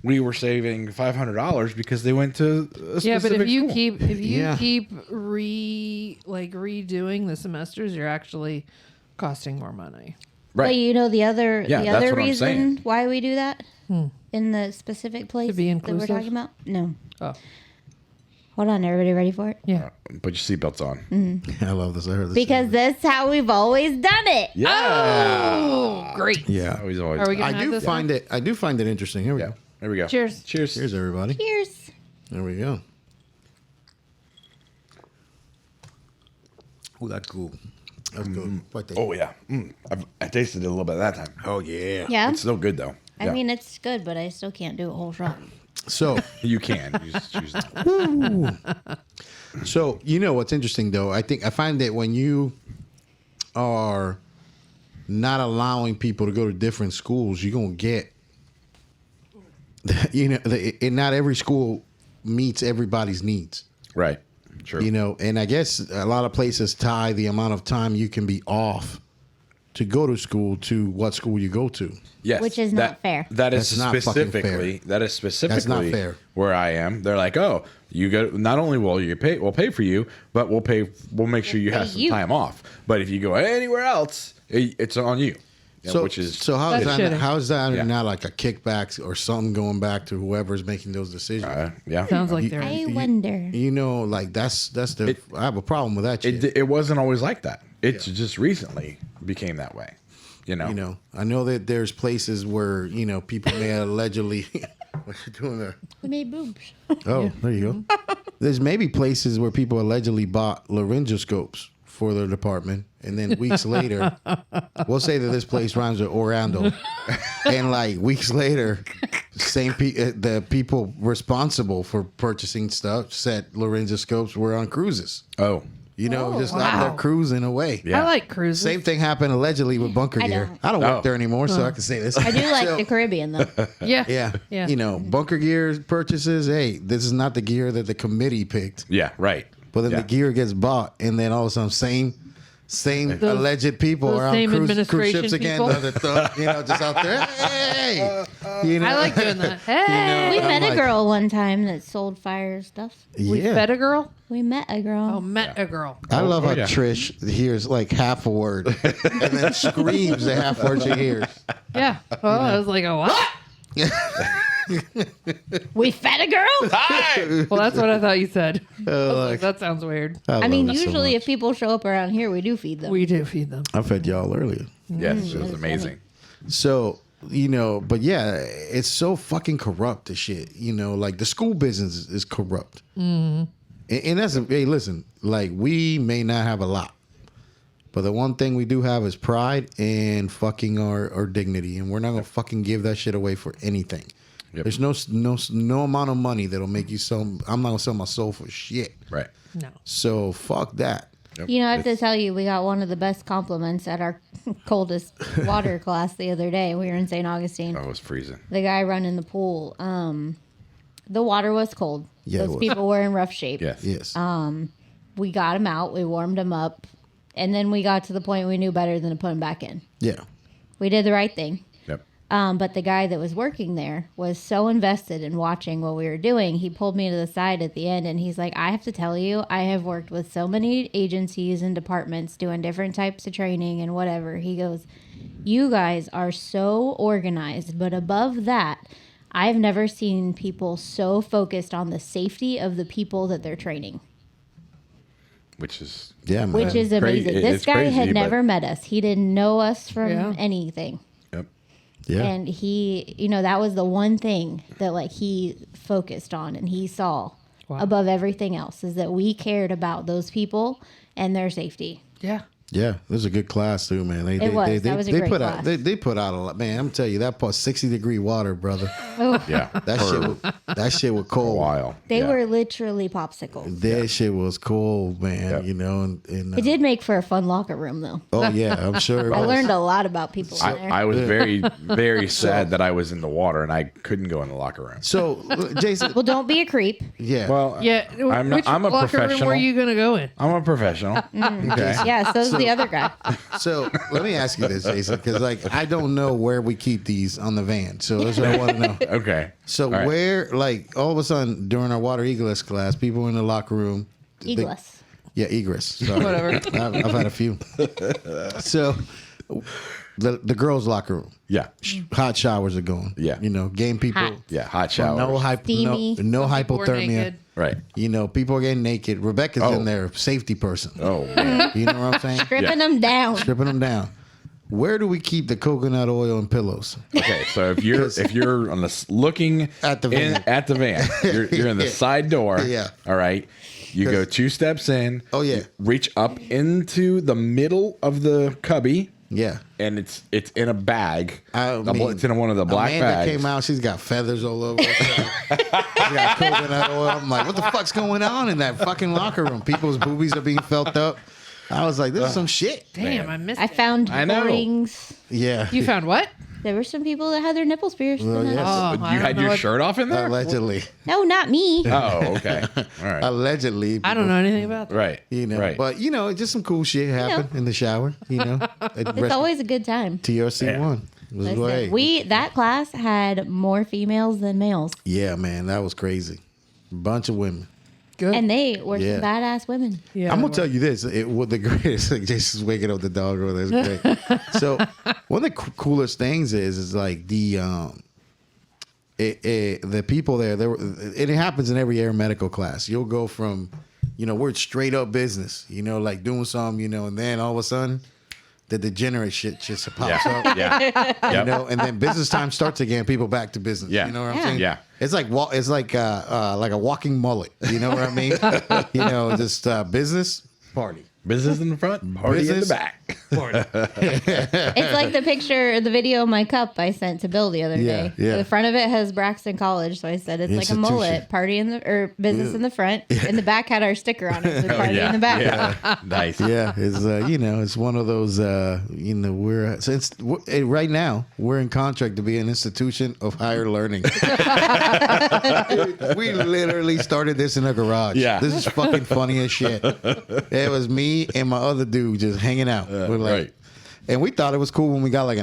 we were saving $500 because they went to a specific but if you school. keep redoing the semesters, you're actually costing more money. Right. But the other Yeah, the that's other what I'm reason saying. why we do that in the specific place be that we're inclusive? talking about? No. Oh, Hold on, everybody ready for it? yeah. Put your seatbelts on. I love this. I heard this. Because that's how we've always done it. Yeah. Oh, great. yeah, Always. Are we I gonna have do this find one? it. I do find it interesting. Here we Yeah. go. There we go. Cheers. Cheers. Cheers, everybody. Cheers. There we go. Oh, that's cool. That's good. What the- Oh yeah. I tasted it a little bit that time. Oh yeah. Yeah. It's still good though. I Yeah. mean, it's good, but I still can't do a whole shot. So, you can. You just choose that. so what's interesting though? I find that when you are not allowing people to go to different schools, you're gonna get. And not every school meets everybody's needs. Right. True. And I guess a lot of places tie the amount of time you can be off to go to school to what school you go to. Yes, Which is not fair. That is That's not fucking specifically fair. that is specifically fair. where I am. They're like, oh, you go. Not only will you pay, we'll pay for you, but we'll make sure you have pay some you. time off. But if you go anywhere else, it's on you. Yeah, So, which is how's That's that? shitty. How's that Yeah. not like a kickback or something going back to whoever's making those decisions? yeah. Sounds like there I is. wonder. Like that's the. I have a problem with that shit. It wasn't always like that. It's just recently became that way. I know that there's places where people may allegedly. What you doing there? We made boobs. Oh, there you go. There's maybe places where people allegedly bought laryngoscopes for their department, and then weeks later, we'll say that this place rhymes with Orlando, and like weeks later, the people responsible for purchasing stuff said laryngoscopes were on cruises. Oh, Just out wow. there cruising away. Yeah. I like cruises. Same thing happened allegedly with bunker I gear. don't. I don't work Oh. there anymore, so I can say this. I do like So- the Caribbean though. Yeah. Yeah. Yeah. Bunker gear purchases. Hey, this is not the gear that the committee picked. yeah, right. But then Yeah. the gear gets bought, and then all of a sudden, same Those- alleged people those are on same cruise administration ships again. people. Just out there. Hey, I like doing that. Hey, We I'm met like- a girl one time that sold fire stuff. we Yeah, fed a girl. We met a girl. Oh, met a girl. I love how yeah. Trish hears like half a word, and then screams the half word she hears. Yeah. Oh, I was like, a what? We fed a girl. Well, that's what I thought you said. Like, That sounds weird. I mean, love it so usually much. if people show up around here, we do feed them. We do feed them. I fed y'all earlier. Yes, it was amazing. So, but yeah, it's so fucking corrupt, the shit. Like the school business is corrupt. Mm-hmm. And that's, hey, listen, like we may not have a lot, but the one thing we do have is pride and fucking our dignity. And we're not going to fucking give that shit away for anything. Yep. There's no amount of money that'll make you sell. I'm not going to sell my soul for shit. Right. No. So fuck that. Yep. I have to tell you, we got one of the best compliments at our coldest water class the other day. We were in St. Augustine. Oh, it was freezing. The guy running the pool. The water was cold. Yeah, it Those was. people were in rough shape. Yes. Yes. We got him out. We warmed him up. And then we got to the point we knew better than to put him back in. Yeah. We did the right thing. Yep. But the guy that was working there was so invested in watching what we were doing. He pulled me to the side at the end and he's like, I have to tell you, I have worked with so many agencies and departments doing different types of training and whatever. He goes, you guys are so organized, but above that, I've never seen people so focused on the safety of the people that they're training, Which is Yeah, man. which is Crazy. amazing. This It's guy crazy, had but- never met us. He didn't know us from Yeah. anything. yep. yeah. And he, that was the one thing that like he focused on and he saw. above everything else, is that we cared about those people and their safety. Yeah. Yeah, this was a good class too, man. They, It was. That was a great put class. out they put out a lot, man. I'm telling you, that part 60-degree water, brother. Yeah. That shit was a cold. while. They Yeah. were literally popsicles. That shit was cold, man. Yep. You know, and It did make for a fun locker room, though. oh yeah, I'm sure. It I was. learned a lot about people in there. I was very, very sad that I was in the water and I couldn't go in the locker room. So, Jason, Well, don't be a creep. yeah, Well, Yeah. I'm a locker room professional. were you going to go in? I'm a professional. Okay. Yeah, so's the other guy. So let me ask you this, Jason, because like I don't know where we keep these on the van, so that's what I want to know. Okay. So All right. where, like, all of a sudden during our water egress class, people in the locker room. Egress. Yeah, egress. Sorry. Whatever. I've had a few. So the girls' locker room, Yeah. hot showers are going. Yeah. You know, game people. Hot. Yeah. Hot shower. Steamy. No People were hypothermia. naked. Right. You know, people are getting naked. Rebecca's Oh. in there, safety person. Oh, man. You know what I'm saying? Stripping them down. Stripping them down. Where do we keep the coconut oil and pillows? Okay, so if you're on the looking At the van. at the van, you're in the side door. Yeah. All right. You go 2 steps in. Oh, yeah. you reach up into the middle of the cubby, Yeah. and it's in a bag. I mean, It's in one of the black Amanda bags. came out. She's got feathers all over her. She got coconut oil. I'm like, what the fuck's going on in that fucking locker room? People's boobies are being felt up. I was like, this is some shit. Damn, I missed I it. found I know. rings. Yeah. You found what? There were some people that had their nipples pierced. Well, yes. Oh, You I don't had know your what- shirt off in there. Allegedly. No, not me. Oh, okay. All right. Allegedly. I don't know anything about that. Right. You know, Right. but you know, just some cool shit happened in the shower. You know, It's always a good time. TRC1. It was Listen, great. that class had more females than males, Yeah, man, that was crazy. Bunch of women. Good. and they were Yeah. some badass women. yeah, I'm they gonna tell were. you this: it was the greatest. Like Jason's waking up the dog over there. It's great. So one of the coolest things is like the people there. There, it happens in every air medical class. You'll go from, you know, we're straight up business. You know, like doing something. You know, and then all of a sudden, the degenerate shit just pops Yeah. up. Yeah. You Yep. know, and then business time starts again. People back to business. Yeah. You know what I'm Yeah. saying? Yeah. It's like like a walking mullet. You know what I mean? You know, just business party. Business in the front, party in Business. the back. It's like the picture, the video of my cup I sent to Bill the other Yeah, day. yeah. The front of it has Braxton College, so I said it's like a Institution. mullet party in the or business in the front, and the back had our sticker on it. So party in the back. Yeah. Nice. Yeah, it's you know, it's one of those you know, right now we're in contract to be an institution of higher learning. We literally started this in a garage. Yeah. This is fucking funny as shit. It was me and my other dude just hanging out. We're like, right. and we thought it was cool when we got like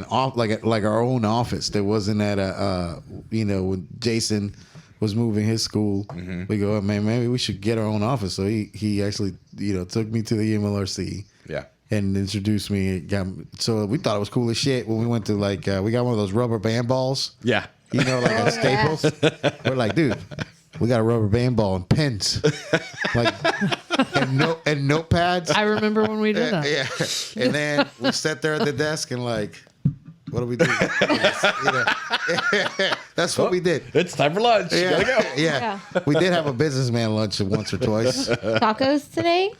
like our own office that wasn't at a you know, when Jason was moving his school. Mm-hmm. We go, oh, man, maybe we should get our own office. So he actually, you know, took me to the MLRC. Yeah. And introduced me. So we thought it was cool as shit when we went to like we got one of those rubber band balls. Yeah. You know, like at Staples. We're like, dude, we got a rubber band ball and pens, like and notepads. I remember when we did that. Yeah. And then we sat there at the desk and like, what do we do? You know, that's what we did. It's time for lunch. Yeah. Gotta go. Yeah. We did have a businessman lunch once or twice. Tacos today?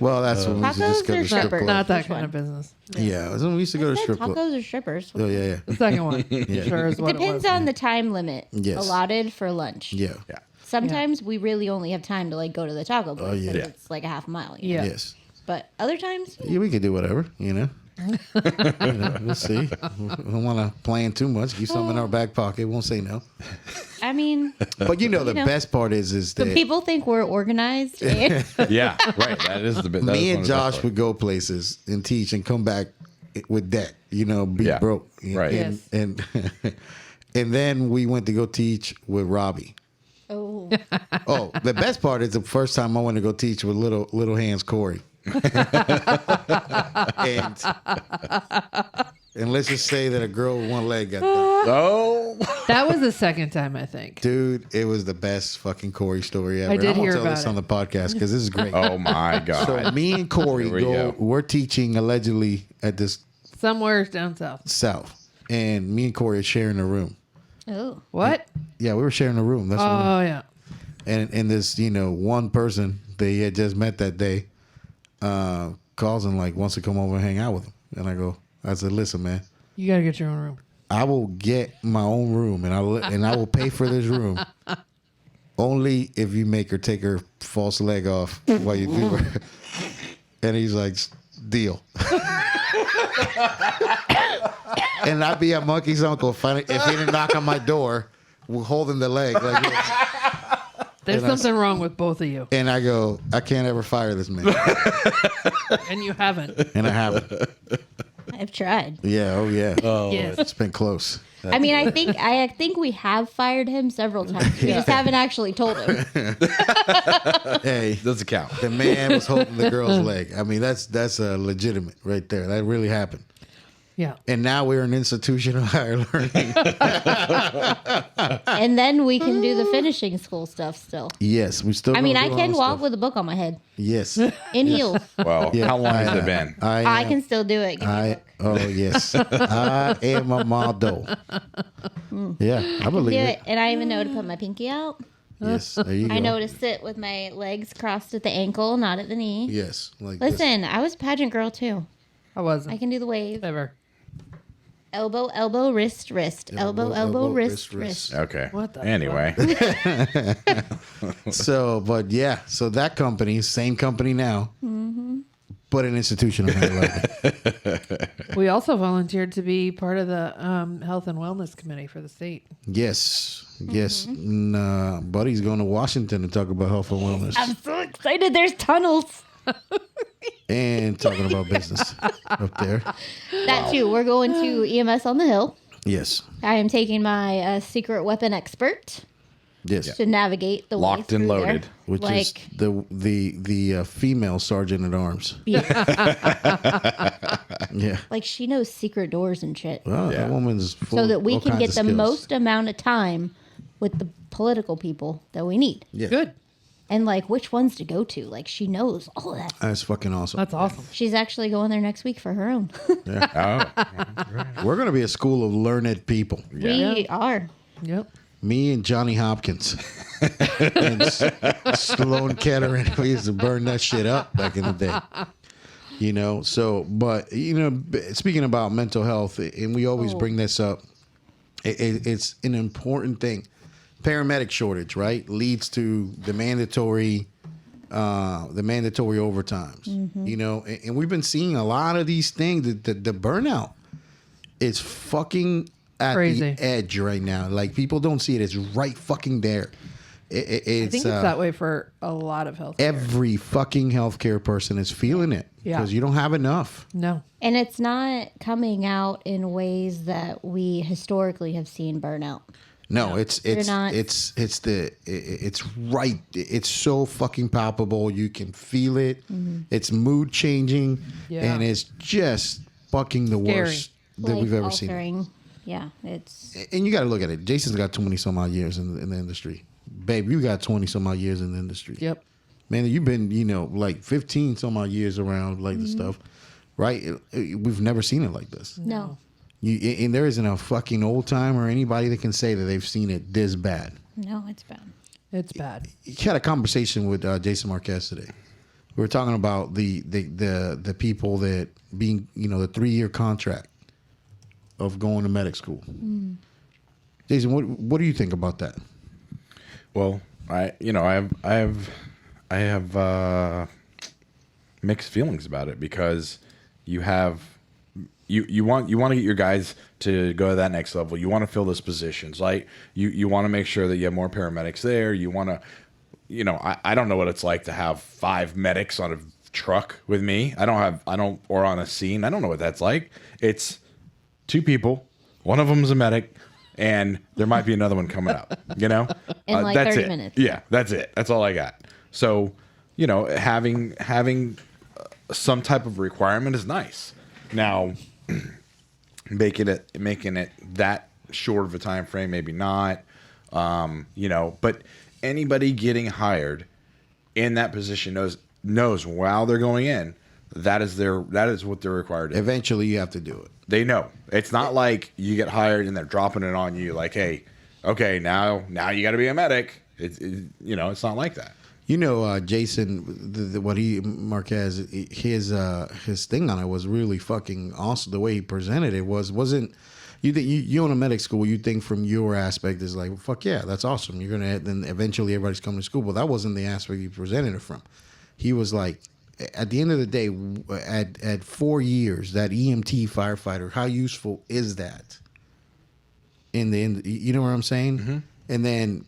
Well, that's when we used to just Tacos go or to strip strippers? club. Not that Which kind one? of business. Yeah, that's when we used to go to Said strip club. tacos or strippers? Oh yeah, The second one. Sure is what Depends it was. on the time limit Yes. allotted for lunch. yeah, Yeah. Sometimes we really only have time to like go to the taco place. yeah. 'cause Yeah. It's like a half mile. you know? Yeah. yes. But other times, Yeah, we could do whatever, you know. You know, we'll see. We don't want to plan too much. Keep something in our back pocket. Won't say no. I mean, But you know, the know, best part is the that people think we're organized. and Yeah. Right. That is the bit. that is me one and of the best Josh parts. would go places and teach and come back with debt. You know, be Yeah. broke. Right. And and then we went to go teach with Robbie. oh, Oh, the best part is the first time I went to go teach with little hands Corey. and let's just say that a girl with one leg got that. Oh. That was the second time, I think. Dude, it was the best fucking Corey story ever. I did I'm gonna hear tell about this it. on the podcast because this is great. Oh my God. So me and Corey Here we go. we're teaching allegedly at this Somewhere down south. south, and me and Corey are sharing a room. oh, What? Yeah, we were sharing a room. That's what Oh, yeah. And this, one person that he had just met that day calls and like wants to come over and hang out with him. And I said, listen, man, You got to get your own room. I will get my own room and I will pay for this room only if you make her take her false leg off while you do her. And he's like, deal. And I'd be a monkey's uncle if he didn't knock on my door holding the leg. Like, There's something wrong with both of you. and I go, I can't ever fire this man. And you haven't. And I haven't. I've tried. Yeah, oh yeah. Yes. It's been close. I mean, I think we have fired him several times. We just haven't actually told him. Hey, Doesn't count. the man was holding the girl's leg. I mean, that's legitimate right there. That really happened. Yeah. And now we're in institutional higher learning. And then we can do the finishing school stuff still. Yes, we still. I mean, gonna I do can all walk stuff. with a book on my head Yes. in heels. Well, Yeah, how long has it been? I can still do it. Give me a book. Oh yes, I am a model. Yeah, I Do believe it. it. And I even know to put my pinky out. Yes, there you go. I know to sit with my legs crossed at the ankle, not at the knee. Yes, like this. Listen, I was a pageant girl too. I wasn't. I can do the wave. Ever. Elbow, elbow, wrist, wrist. Elbow, elbow, wrist, wrist. Okay. What the Anyway. So, but yeah, so that company, same company now, but an institutional higher learning. We also volunteered to be part of the health and wellness committee for the state. Yes, yes. Buddy's going to Washington to talk about health and wellness I'm so excited. There's tunnels. and talking about business up there. That too. We're going to EMS on the Hill. Yes, I am taking my secret weapon expert yes. to navigate the way Locked and through there. loaded. Which like, is the female sergeant at arms. Yeah. like she knows secret doors and shit, Well, Yeah. that woman's full so of that we all can kinds get of the skills. most amount of time with the political people that we need, Yeah. Good. and like which ones to go to. Like she knows all of that. That's fucking awesome. That's awesome. She's actually going there next week for her own. Oh. We're going to be a school of learned people. We are. Yep. Me and Johnny Hopkins and Sloan Kettering. We used to burn that shit up back in the day. So, but, speaking about mental health, and we always bring this up, it's an important thing. Paramedic shortage, right, leads to the mandatory overtimes. And we've been seeing a lot of these things. The burnout is fucking at Crazy. the edge right now. Like, people don't see it. It's right fucking there. I think it's that way for a lot of health. Every fucking healthcare person is feeling it Yeah. because you don't have enough. No. And it's not coming out in ways that we historically have seen burnout. No, it's not- it's right. It's so fucking palpable. You can feel it. It's mood changing, Yeah. and it's just fucking the Scary. worst that we've ever seen. altering. Yeah, it's And you got to look at it. Jason's got 20 some odd years in the industry. Babe, you got 20 some odd years in the industry. Yep. Man, you've been, like 15 some odd years around like this stuff, right? We've never seen it like this. no. And there isn't a fucking old time or anybody that can say that they've seen it this bad. No, it's bad. It's bad. You had a conversation with Jason Marquez today. We were talking about the people that being, the 3-year contract of going to medic school. Jason, what do you think about that? Well, I have mixed feelings about it because you want to get your guys to go to that next level. You want to fill those positions, like you want to make sure that you have more paramedics there. You want to, I don't know what it's like to have 5 medics on a truck with me. Or on a scene. I don't know what that's like. It's 2 people. One of them is a medic. And there might be another one coming up, In like that's 30 it. minutes. Yeah, that's it. That's all I got. So, having some type of requirement is nice. Now, making it that short of a time frame, maybe not. But anybody getting hired in that position knows while they're going in, that is what they're required to do. Eventually, you have to do it. They know. It's not like you get hired and they're dropping it on you like, hey, okay, now you got to be a medic. It's not like that. Jason, what Marquez, his thing on it was really fucking awesome. The way he presented it wasn't. You own a medic school. You think from your aspect is like, well, fuck yeah, that's awesome. You're gonna then eventually everybody's coming to school. But that wasn't the aspect he presented it from. He was like, at the end of the day, at 4 years, that EMT firefighter, how useful is that? In the end, you know what I'm saying? Mm-hmm. And then,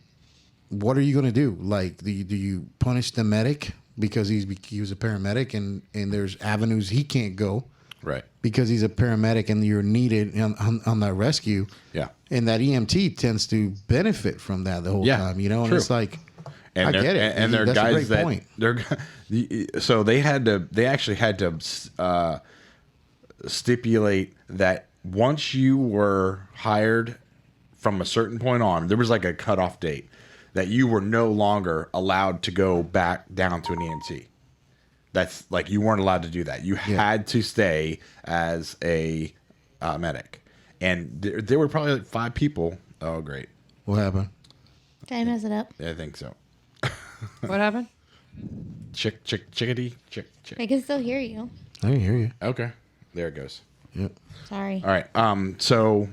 what are you gonna do? Like, do you punish the medic because he was a paramedic and there's avenues he can't go? Right. Because he's a paramedic and you're needed on that rescue. Yeah. And that EMT tends to benefit from that the whole time, And true. It's like, And I get it. And they're That's guys a great point. So they actually had to stipulate that once you were hired from a certain point on, there was like a cutoff date that you were no longer allowed to go back down to an EMT. That's like, you weren't allowed to do that. You had to stay as a medic. And there were probably like 5 people. Oh, great. What happened? Did I mess it up? I think so. What happened? Chickadee. I can still hear you. I can hear you. Okay. There it goes. Yep. Sorry. All right. So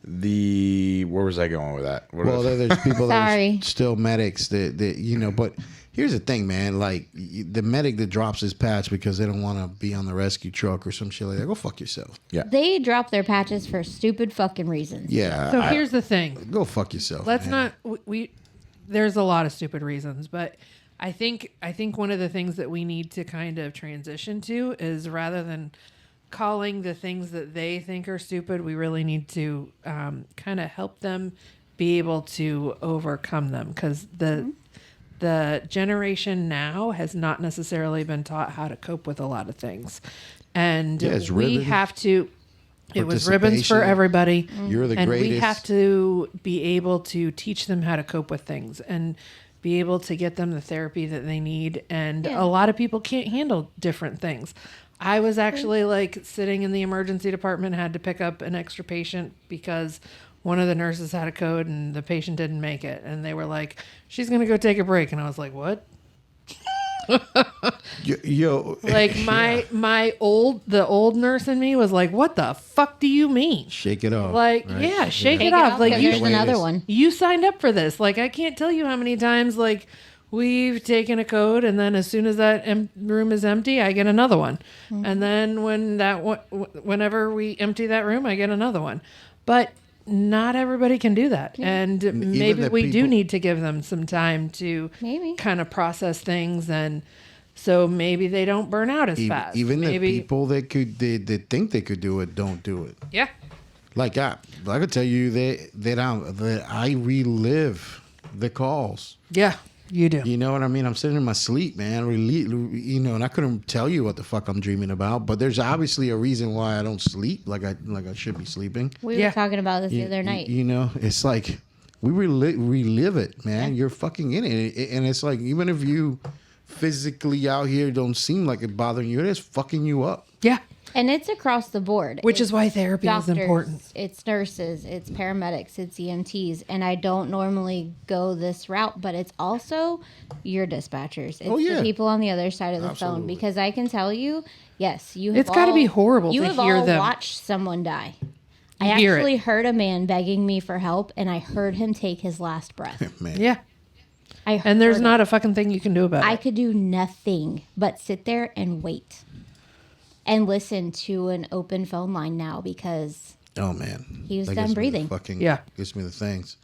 where was I going with that? There's people that Sorry. are still medics that but here's the thing, man. Like, the medic that drops his patch because they don't want to be on the rescue truck or some shit like that, go fuck yourself. Yeah. They drop their patches for stupid fucking reasons. Yeah. So here's the thing. Go fuck yourself. Let's man. not there's a lot of stupid reasons, but I think one of the things that we need to kind of transition to is, rather than calling the things that they think are stupid, we really need to kind of help them be able to overcome them, because the generation now has not necessarily been taught how to cope with a lot of things, and we have to. It was ribbons for everybody. You're the and greatest. We have to be able to teach them how to cope with things and be able to get them the therapy that they need. And a lot of people can't handle different things. I was actually like sitting in the emergency department, had to pick up an extra patient because one of the nurses had a code and the patient didn't make it. And they were like, she's going to go take a break. And I was like, what? Yo, Like the old nurse in me was like, what the fuck do you mean? shake it off. Like, right? yeah, shake it off. Like, there's way it another is. one. you signed up for this. Like, I can't tell you how many times, like, we've taken a code, and then as soon as that room is empty, I get another one. Mm-hmm. And then whenever we empty that room, I get another one. But not everybody can do that. And maybe we do need to give them some time to kind of process things, and so maybe they don't burn out as fast. Even maybe, the people that think they could do it don't do it. yeah. Like, I could tell you that I relive the calls. Yeah, you do. You know what I mean? I'm sitting in my sleep, man. And I couldn't tell you what the fuck I'm dreaming about. But there's obviously a reason why I don't sleep like I should be sleeping. We were talking about this the other night. It's like we relive it, man. You're fucking in it, and it's like, even if you physically out here don't seem like it bothering you, it is fucking you up. Yeah. And it's across the board. Which is why therapy doctors, is important. It's nurses, it's paramedics, it's EMTs. And I don't normally go this route, but it's also your dispatchers. It's the people on the other side of the phone. Because I can tell you, yes, It's got to be horrible to hear them. You have all watched someone die. I actually heard a man begging me for help, and I heard him take his last breath. Man. Yeah. And there's not a fucking thing you can do about it. I could do nothing but sit there and wait and listen to an open phone line now, because Oh man, he was that done gives me the breathing. fucking gives me the things.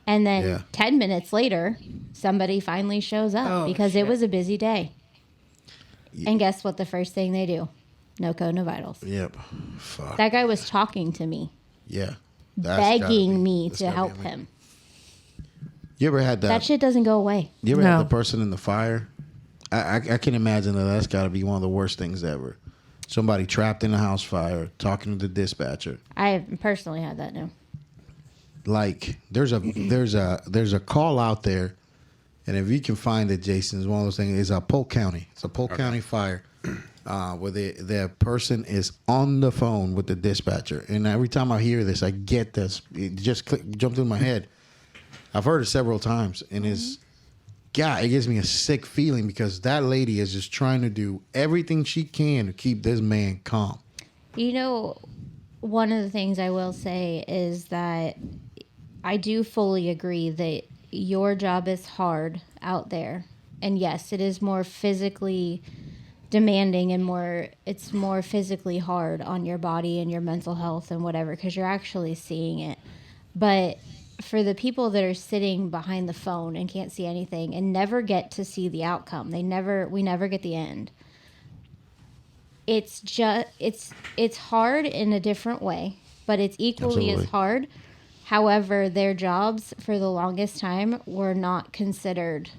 And then 10 minutes later, somebody finally shows up because it was a busy day. And guess what? The first thing they do, no code, no vitals. Yep. Fuck. That guy was talking to me, Yeah. begging me to help him. You ever had That shit doesn't go away. You ever had the person in the fire? I can imagine that's got to be one of the worst things ever. Somebody trapped in a house fire, talking to the dispatcher. I have personally had that now. Like, there's a call out there, and if you can find it, Jason, it's one of those things. It's a Polk County. It's a Polk County fire, where the person is on the phone with the dispatcher. And every time I hear this, I get this. It just jumped in my head. I've heard it several times, and it's, God, it gives me a sick feeling because that lady is just trying to do everything she can to keep this man calm. You know, one of the things I will say is that I do fully agree that your job is hard out there. And yes, it is more physically demanding and it's more physically hard on your body and your mental health and whatever, because you're actually seeing it. But for the people that are sitting behind the phone and can't see anything and never get to see the outcome, we never get the end. It's hard in a different way, but it's equally as hard. However, their jobs for the longest time were not considered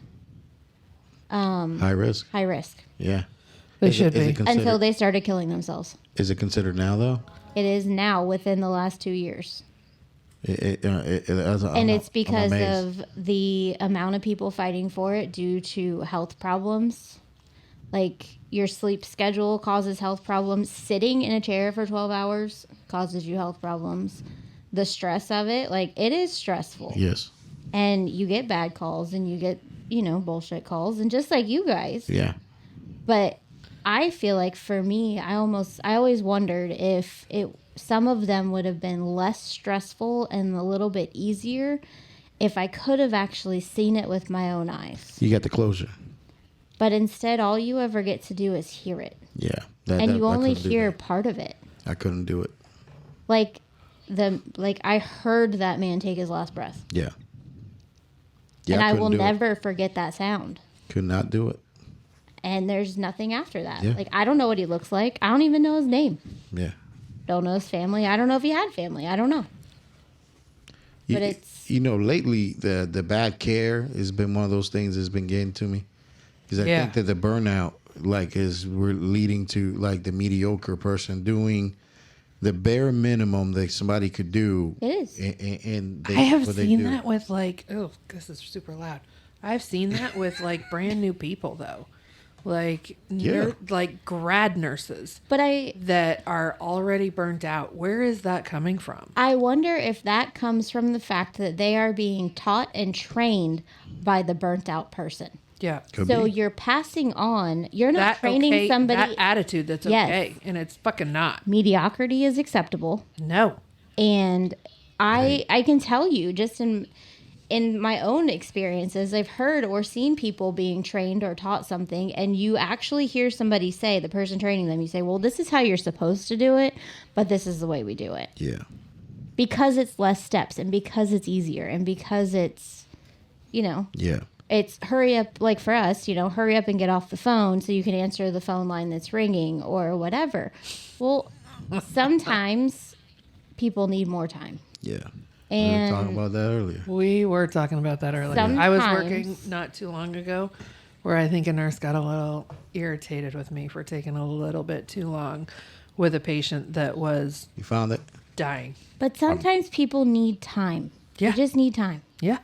High risk. high risk Yeah. They should be. until they started killing themselves. Is it considered now, though? It is now within the last 2 years. And It's because of the amount of people fighting for it due to health problems. Like, your sleep schedule causes health problems. Sitting in a chair for 12 hours causes you health problems. The stress of it, like, it is stressful. Yes. And you get bad calls and you get, bullshit calls. And just like you guys. Yeah. But I feel like for me, I always wondered if some of them would have been less stressful and a little bit easier if I could have actually seen it with my own eyes. You got the closure. But instead, all you ever get to do is hear it. Yeah. And you I only couldn't do hear that. part of it. I couldn't do it. Like I heard that man take his last breath. Yeah. And I will couldn't do it. never forget that sound. Could not do it. And there's nothing after that. Yeah. Like, I don't know what he looks like. I don't even know his name. Yeah. Don't know his family. I don't know if he had family. I don't know. But it's... lately, the bad care has been one of those things that's been getting to me. Because I think that the burnout, we're leading to, the mediocre person doing the bare minimum that somebody could do. It is. And I have seen that with this is super loud. I've seen that with brand new people though, like grad nurses, that are already burnt out. Where is that coming from? I wonder if that comes from the fact that they are being taught and trained by the burnt out person. Yeah. So you're passing on. You're not training somebody. That attitude that's okay, and it's fucking not. Mediocrity is acceptable. No. And I can tell you, just in my own experiences, I've heard or seen people being trained or taught something, and you actually hear somebody say, the person training them, you say, well, this is how you're supposed to do it, but this is the way we do it. Yeah. Because it's less steps, and because it's easier, and because it's, Yeah. it's hurry up, like for us, hurry up and get off the phone so you can answer the phone line that's ringing or whatever. Well, sometimes people need more time. Yeah. And we were talking about that earlier. We were talking about that earlier. Sometimes. I was working not too long ago where I think a nurse got a little irritated with me for taking a little bit too long with a patient that was You found it? dying. But sometimes people need time. Yeah. They just need time. Yeah.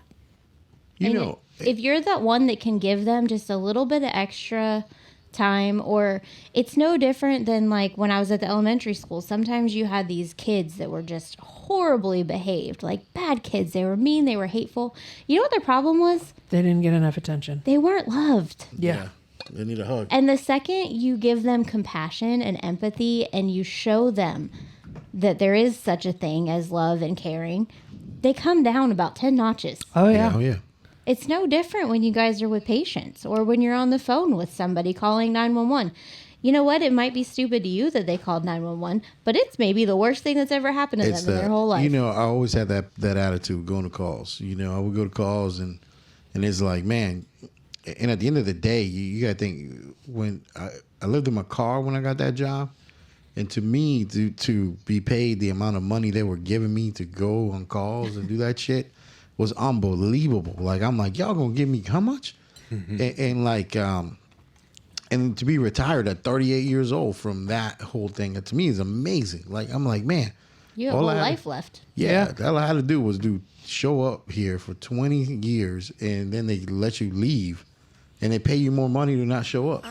And if you're that one that can give them just a little bit of extra time, or it's no different than when I was at the elementary school, sometimes you had these kids that were just horribly behaved, like bad kids. They were mean, they were hateful. You know what their problem was? They didn't get enough attention. They weren't loved. Yeah. They need a hug. And the second you give them compassion and empathy and you show them that there is such a thing as love and caring, they come down about 10 notches. Oh, yeah. Oh, yeah. It's no different when you guys are with patients or when you're on the phone with somebody calling 911. You know what? It might be stupid to you that they called 911, but it's maybe the worst thing that's ever happened to them in their whole life. I always had that attitude going to calls. I would go to calls and it's like, man, and at the end of the day, you got to think, when I lived in my car when I got that job, and to me, to be paid the amount of money they were giving me to go on calls and do that shit was unbelievable. I'm like, y'all gonna give me how much? Mm-hmm. And to be retired at 38 years old from that whole thing, to me is amazing. I'm like, man, you have a whole life left. Yeah, all I had to do was show up here for 20 years, and then they let you leave and they pay you more money to not show up.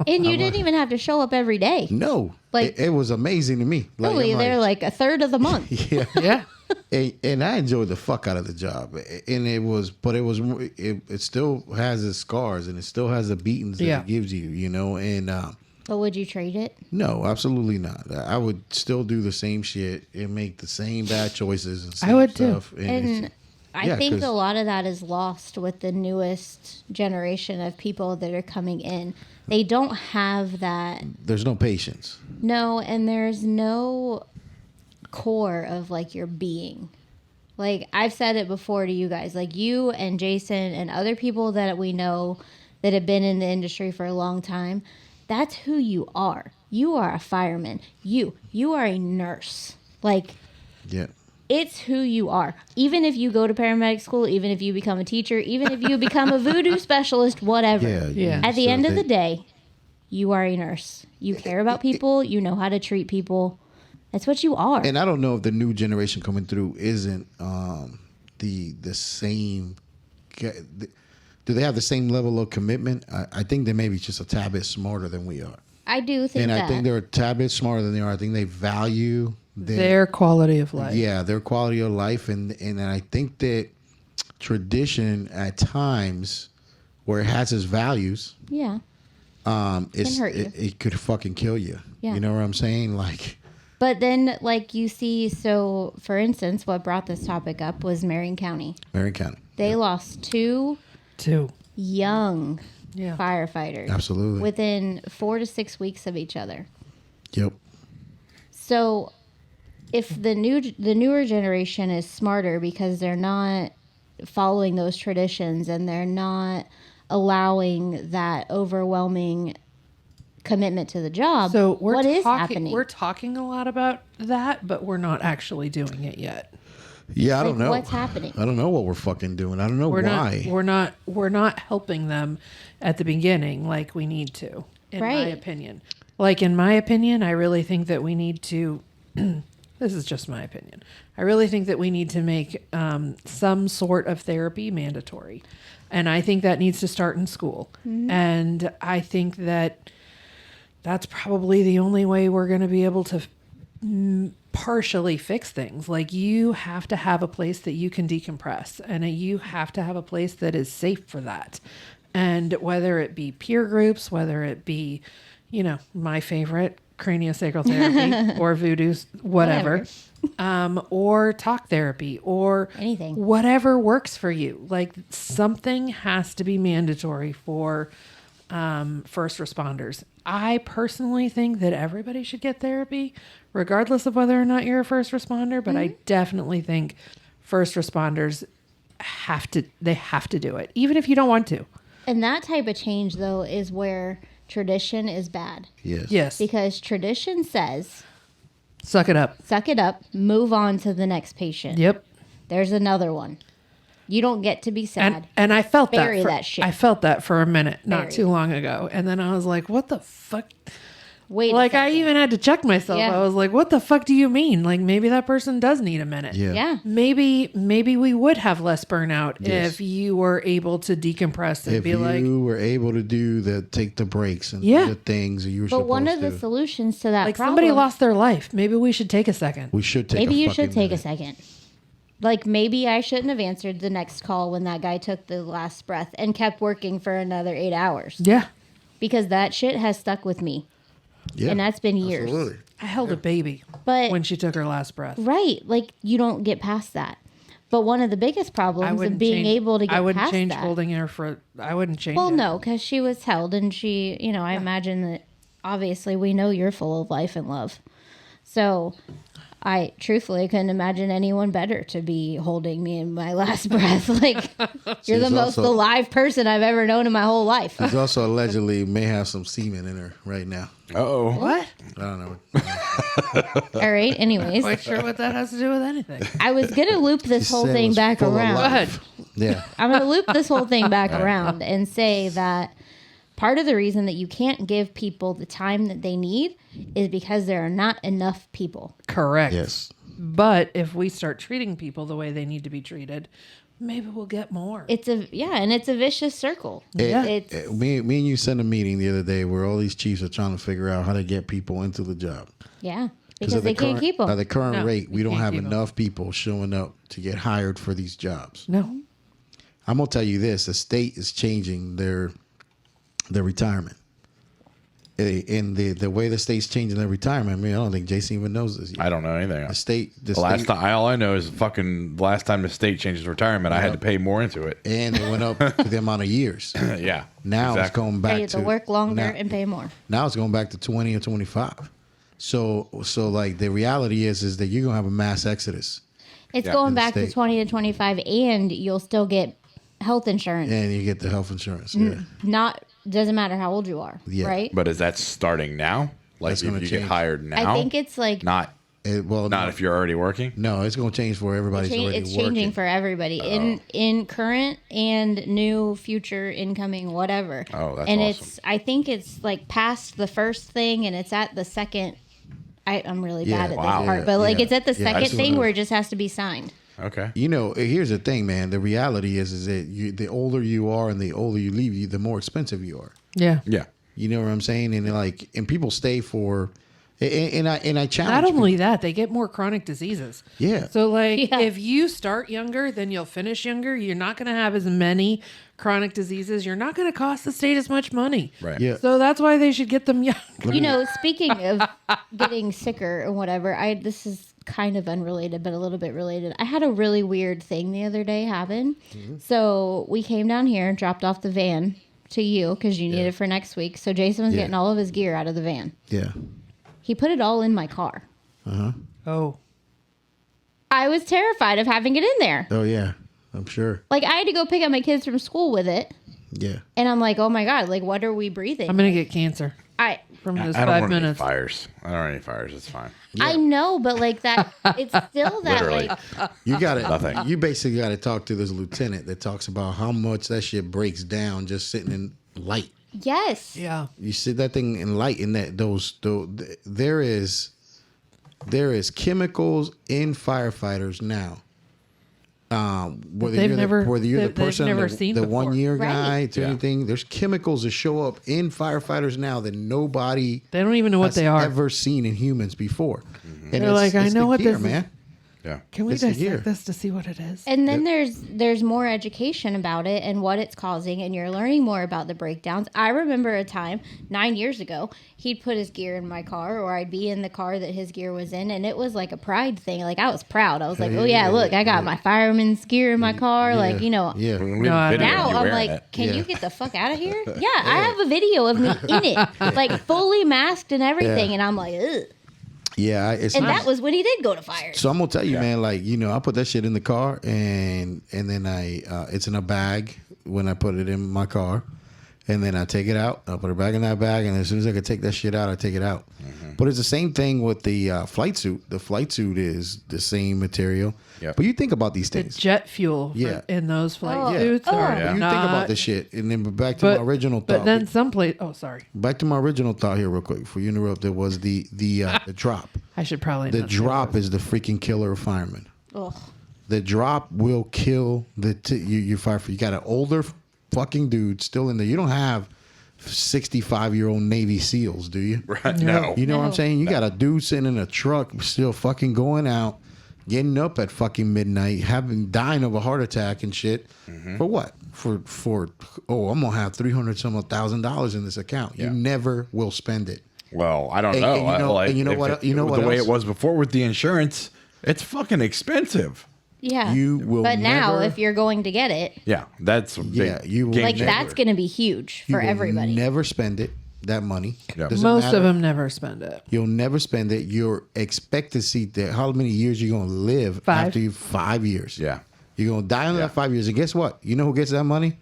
And you didn't even have to show up every day. No, Like- it was amazing to me. Like, Really, I'm they're like a third of the month. yeah. Yeah. And I enjoyed the fuck out of the job, and it still has its scars, and it still has the beatings that it gives you, you know. And But would you trade it? no, absolutely not. I would still do the same shit and make the same bad choices and same I would too. stuff. And I yeah, think 'cause- a lot of that is lost with the newest generation of people that are coming in. They don't have that. there's no patience. No, and there's no core of like your being. Like I've said it before to you guys, like you and Jason and other people that we know that have been in the industry for a long time, that's who you are. You are a fireman. You are a nurse. Like Yeah. it's who you are. Even if you go to paramedic school, even if you become a teacher, even if you become a voodoo specialist, whatever. Yeah. Yeah. At the end of the day, you are a nurse. You care about people. You know how to treat people. That's what you are. And I don't know if the new generation coming through isn't the same. Do they have the same level of commitment? I think they may be just a tad bit smarter than we are. I do think And that. I think they're a tad bit smarter than they are. I think they value Their quality of life. yeah, their quality of life, and I think that tradition at times, where it has its values, yeah. it's, hurt you. it could fucking kill you. Yeah. You know what I'm saying? Like, But then, like you see, so for instance, what brought this topic up was Marion County. Marion County. They lost 2 Too. young Yeah. firefighters Absolutely. within 4 to 6 weeks of each other. Yep. So, if the newer generation is smarter because they're not following those traditions and they're not allowing that overwhelming commitment to the job, So we're what is talking. happening? We're talking a lot about that, but we're not actually doing it yet. Yeah, I don't Like, know. what's happening? I don't know what we're fucking doing. I don't know We're why. not. We're not helping them at the beginning like we need to. In my Right. opinion, in my opinion, I really think that we need to. This is just my opinion. I really think that we need to make some sort of therapy mandatory, and I think that needs to start in school. And I think that that's probably the only way we're going to be able to partially fix things. Like, you have to have a place that you can decompress, and you have to have a place that is safe for that. And whether it be peer groups, whether it be, my favorite, craniosacral therapy or voodoo, whatever. Or talk therapy or Anything. whatever works for you. Like, something has to be mandatory for first responders. I personally think that everybody should get therapy, regardless of whether or not you're a first responder. But I definitely think first responders have to do it, even if you don't want to. And that type of change, though, is where tradition is bad. Yes. Yes. Because tradition says, Suck it up. suck it up, move on to the next patient. Yep. There's another one. You don't get to be sad. And I felt Bury that. that shit. I felt that for a minute, not Bury too long ago. And then I was like, what the fuck? Wait a Like, I second. even had to check myself. Yeah. I was like, what the fuck do you mean? Like, maybe that person does need a minute. Yeah. Yeah. Maybe we would have less burnout Yes. if you were able to decompress and If be you like, were able to take the breaks and Yeah. do the things that you were But supposed one of to, the solutions to that problem, somebody lost their life. Maybe we should take a second. we should take. maybe a you should fucking take a minute. second. Like, maybe I shouldn't have answered the next call when that guy took the last breath and kept working for another 8 hours. Yeah. Because that shit has stuck with me. Yeah. And that's been years. Absolutely. I held a baby But when she took her last breath. right, like, you don't get past that. But one of the biggest problems of being able to get I wouldn't past change that. holding her for. I wouldn't change. Well, it. no, because she was held, and she, I imagine that obviously we know you're full of life and love. So I truthfully couldn't imagine anyone better to be holding me in my last breath. Like, you're the She's most also- alive person I've ever known in my whole life. She's also allegedly may have some semen in her right now. Uh-oh. What? I don't know. All right. Anyways, Quite sure what that has to do with anything. I was going to loop this She whole said it thing was back full of around. Go ahead. Yeah. I'm going to loop this whole thing back around and say that part of the reason that you can't give people the time that they need is because there are not enough people. Correct. Yes. But if we start treating people the way they need to be treated, Maybe we'll get more. And it's a vicious circle. Yeah. It's Me and you sent a meeting the other day where all these chiefs are trying to figure out how to get people into the job. yeah, because they can't keep At them. the current No, rate, we you don't can't have keep 'em. enough people showing up to get hired for these jobs. No. I'm gonna tell you this: the state is changing their retirement. In the way the state's changing their retirement, I mean, I don't think Jason even knows this yet. I don't know anything. The state, The last time, all I know is fucking the last time the state changed its retirement, I had to pay more into it. and it went up to the amount of years. Yeah. Now it's exactly. going They back get to to work longer now, and pay more. now it's going back to 20 or 25. So like the reality is that you're gonna have a mass exodus, It's Yeah, going in the back to state. 20 to 25, and you'll still get health insurance. and you get the health insurance. Doesn't matter how old you are, Yeah. right? But is that starting now? Like That's if gonna you get change. hired now? I think it's like not Well, not no, if you're already working. no, it's gonna change for everybody. it's changing for everybody in current and new, future, incoming, whatever. Oh, that's and awesome. I think it's like past the first thing and it's at the second. I'm really Yeah, bad at wow. this part, but like Yeah, it's at the yeah, second that's what thing it where is. it just has to be signed. Okay. You know, here's the thing, man. The reality is that the older you are and the older you leave, the more expensive you are. Yeah. Yeah. You know what I'm saying? And people stay for, and I challenge. Not only that, they get more chronic diseases. Yeah. So, like, Yeah. if you start younger, then you'll finish younger. You're not going to have as many chronic diseases. You're not going to cost the state as much money. Right. Yeah. So that's why they should get them young. You know, speaking of getting sicker and whatever, this is kind of unrelated, but a little bit related. I had a really weird thing the other day happen. So we came down here and dropped off the van to you because you need it for next week. So Jason was Yeah. getting all of his gear out of the van. Yeah. He put it all in my car. Oh. I was terrified of having it in there. Oh yeah. I'm sure. Like I had to go pick up my kids from school with it. Yeah. And I'm like, oh my God, like what are we breathing? I'm going to get cancer from this I don't 5 want any minutes. fires. I don't want any fires. It's fine. I know, but like that, it's still that Literally. like, You got Nothing. to. You basically got to talk to this lieutenant that talks about how much that shit breaks down just sitting in light. yes. Yeah. You sit that thing in light, and there is chemicals in firefighters now. Whether They've you're never- whether you're the they've person, never the, seen the before. 1 year Right. guy to Yeah. anything, there's chemicals that show up in firefighters now that nobody They don't even know what has they are. ever seen in humans before. And They're it's- like, I it's know the what gear, this is. man. Yeah. Can we It's a gear. dissect this to see what it is? And then there's more education about it and what it's causing, and you're learning more about the breakdowns. I remember a time 9 years ago, he'd put his gear in my car, or I'd be in the car that his gear was in, and it was like a pride thing. Like I was proud. I was like, oh yeah, look, I got my fireman's gear in my car. Like you know. Yeah. We No, I have video Now of you I'm wearing like, it. can Yeah. you get the fuck out of here? Yeah, I have a video of me in it, like fully masked and everything, Yeah. and I'm like, ugh. Yeah, it's And not- that was when he did go to fire. So I'm gonna tell you, man. Like I put that shit in the car, and then it's in a bag when I put it in my car, and then I take it out. I put it back in that bag, and as soon as I can take that shit out, I take it out. But it's the same thing with the flight suit. The flight suit is the same material. Yep. But you think about these The things. jet fuel Yeah. in those flight Oh. suits Oh. are Yeah. You not. think about this shit, and then back to but, my original thought. But then some place. Oh, sorry. back to my original thought here, real quick, before you interrupt. There was the drop. I should probably. The not say drop is the freaking killer of firemen. Ugh. The drop will kill you fire. You got an older fucking dude still in there. You don't have 65-year-old Navy SEALs, do you? Right. No. You know what I'm No. saying? You got a dude sitting in a truck still fucking going out, getting up at fucking midnight, dying of a heart attack and shit. For what? For I'm gonna have $300,000 in this account. Yeah. You never will spend it. Well, I don't And- know. and you know- Like, and you know if what- you know what the way else? it was before with the insurance, it's fucking expensive. Yeah. You will But now, never- if you're going to get it, Yeah, that's a big Yeah, you will game like changer. that's going to be huge You for will everybody. Never spend it. That money. Yeah. Doesn't Most matter. of them never spend it. You'll never spend it. Your expectancy that how many years you're gonna live 5. after 5 years. Yeah. You're gonna die in that 5 years. And guess what? You know who gets that money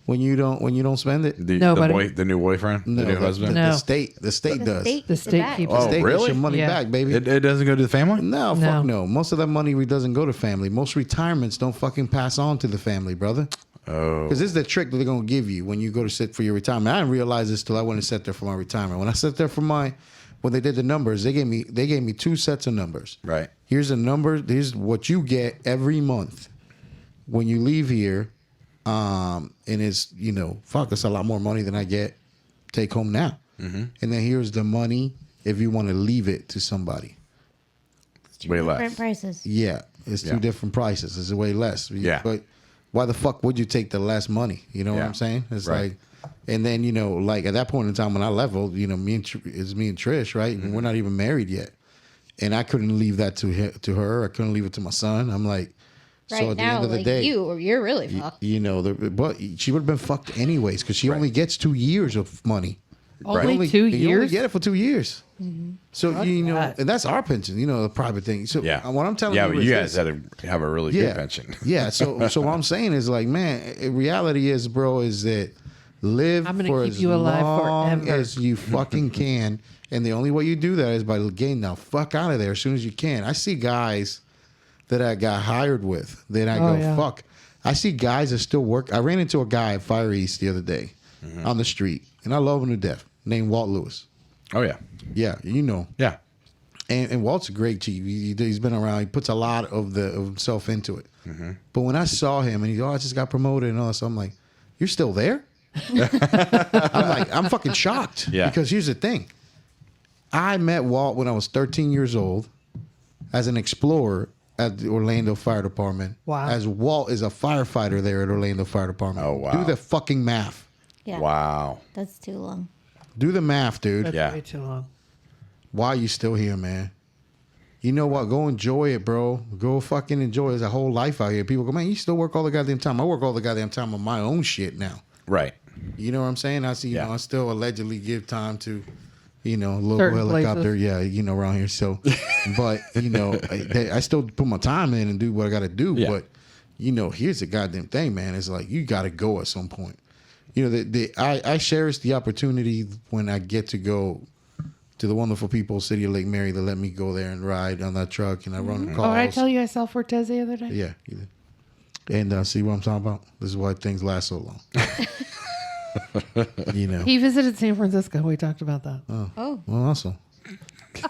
when you don't spend it? Nobody. The new boyfriend, the new husband. No. The state The does. state The keeps it state back. keeps The Oh, state gets really? your money Yeah. back, baby. It doesn't go to the family. No, No. fuck no. Most of that money doesn't go to family. Most retirements don't fucking pass on to the family, brother. Oh, Because this is the trick that they're gonna give you when you go to sit for your retirement. I didn't realize this till I went and sat there for my retirement. When I sat there for when they did the numbers, they gave me 2 sets of numbers. right. Here's a number. Here's what you get every month. when you leave here, and it's, fuck, it's a lot more money than I get take home now. Mm-hmm. And then here's the money if you want to leave it to somebody. Way less. Different prices. Yeah, it's two different prices. It's way less. Yeah. But why the fuck would you take the less money? You know what I'm saying? It's right. like, and then, like at that point in time when I left, me and Trish, right? And we're not even married yet. And I couldn't leave that to her. I couldn't leave it to my son. I'm like, Right so at now, the end of the like day, you're really fucked. but she would have been fucked anyways because she only gets 2 years of money. Only 2 years? You only get it for 2 years. Mm-hmm. So, and that's our pension, the private thing. So what I'm telling you but is you guys this. had to have a really good pension. So what I'm saying is like, man, reality is, bro, is that live I'm gonna for keep as you alive long forever. as you fucking can. And the only way you do that is by getting the fuck out of there as soon as you can. I see guys that I got hired with. Then I go, fuck. I see guys that still work. I ran into a guy at Fire East the other day on the street, and I love him to death, named Walt Lewis. Oh, yeah. Yeah, Yeah. And Walt's a great chief. He's been around. He puts a lot of himself into it. Mm-hmm. But when I saw him, and I just got promoted and all this, I'm like, you're still there? I'm fucking shocked. Yeah. Because here's the thing. I met Walt when I was 13 years old as an explorer at the Orlando Fire Department. Wow. As Walt is a firefighter there at Orlando Fire Department. Oh, wow. Do the fucking math. Yeah. Wow. That's too long. Do the math, dude. That's way too long. Why are you still here, man? You know what? Go enjoy it, bro. Go fucking enjoy it. There's a whole life out here. People go, man, you still work all the goddamn time. I work all the goddamn time on my own shit now. Right. You know what I'm saying? I see, I still allegedly give time to, local Certain helicopter. places. Yeah, around here. So, but, I still put my time in and do what I got to do. Yeah. But, here's the goddamn thing, man. It's like, you got to go at some point. I cherish the opportunity when I get to go to the wonderful people, City of Lake Mary, that let me go there and ride on that truck, and I run the calls. Oh, did I tell you I saw Fortes the other day? Yeah. And see what I'm talking about? This is why things last so long. He visited San Francisco. We talked about that. Oh. Well, awesome.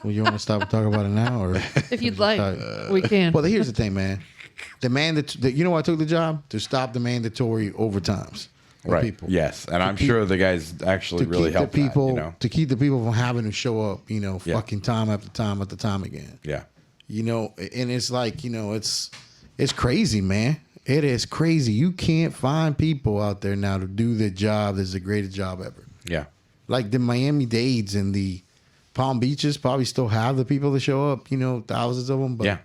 Well, you want to stop and talk about it now? Or If you'd like, we can. Well, here's the thing, man. You know why I took the job? To stop the mandatory overtimes. Right. People. Yes. And I'm sure the guys actually really helped to keep the people from having to show up, fucking time after time after time again. Yeah. And it's like, it's crazy, man. It is crazy. You can't find people out there now to do the job that's the greatest job ever. Yeah. Like the Miami-Dades and the Palm Beaches probably still have the people that show up, thousands of them. But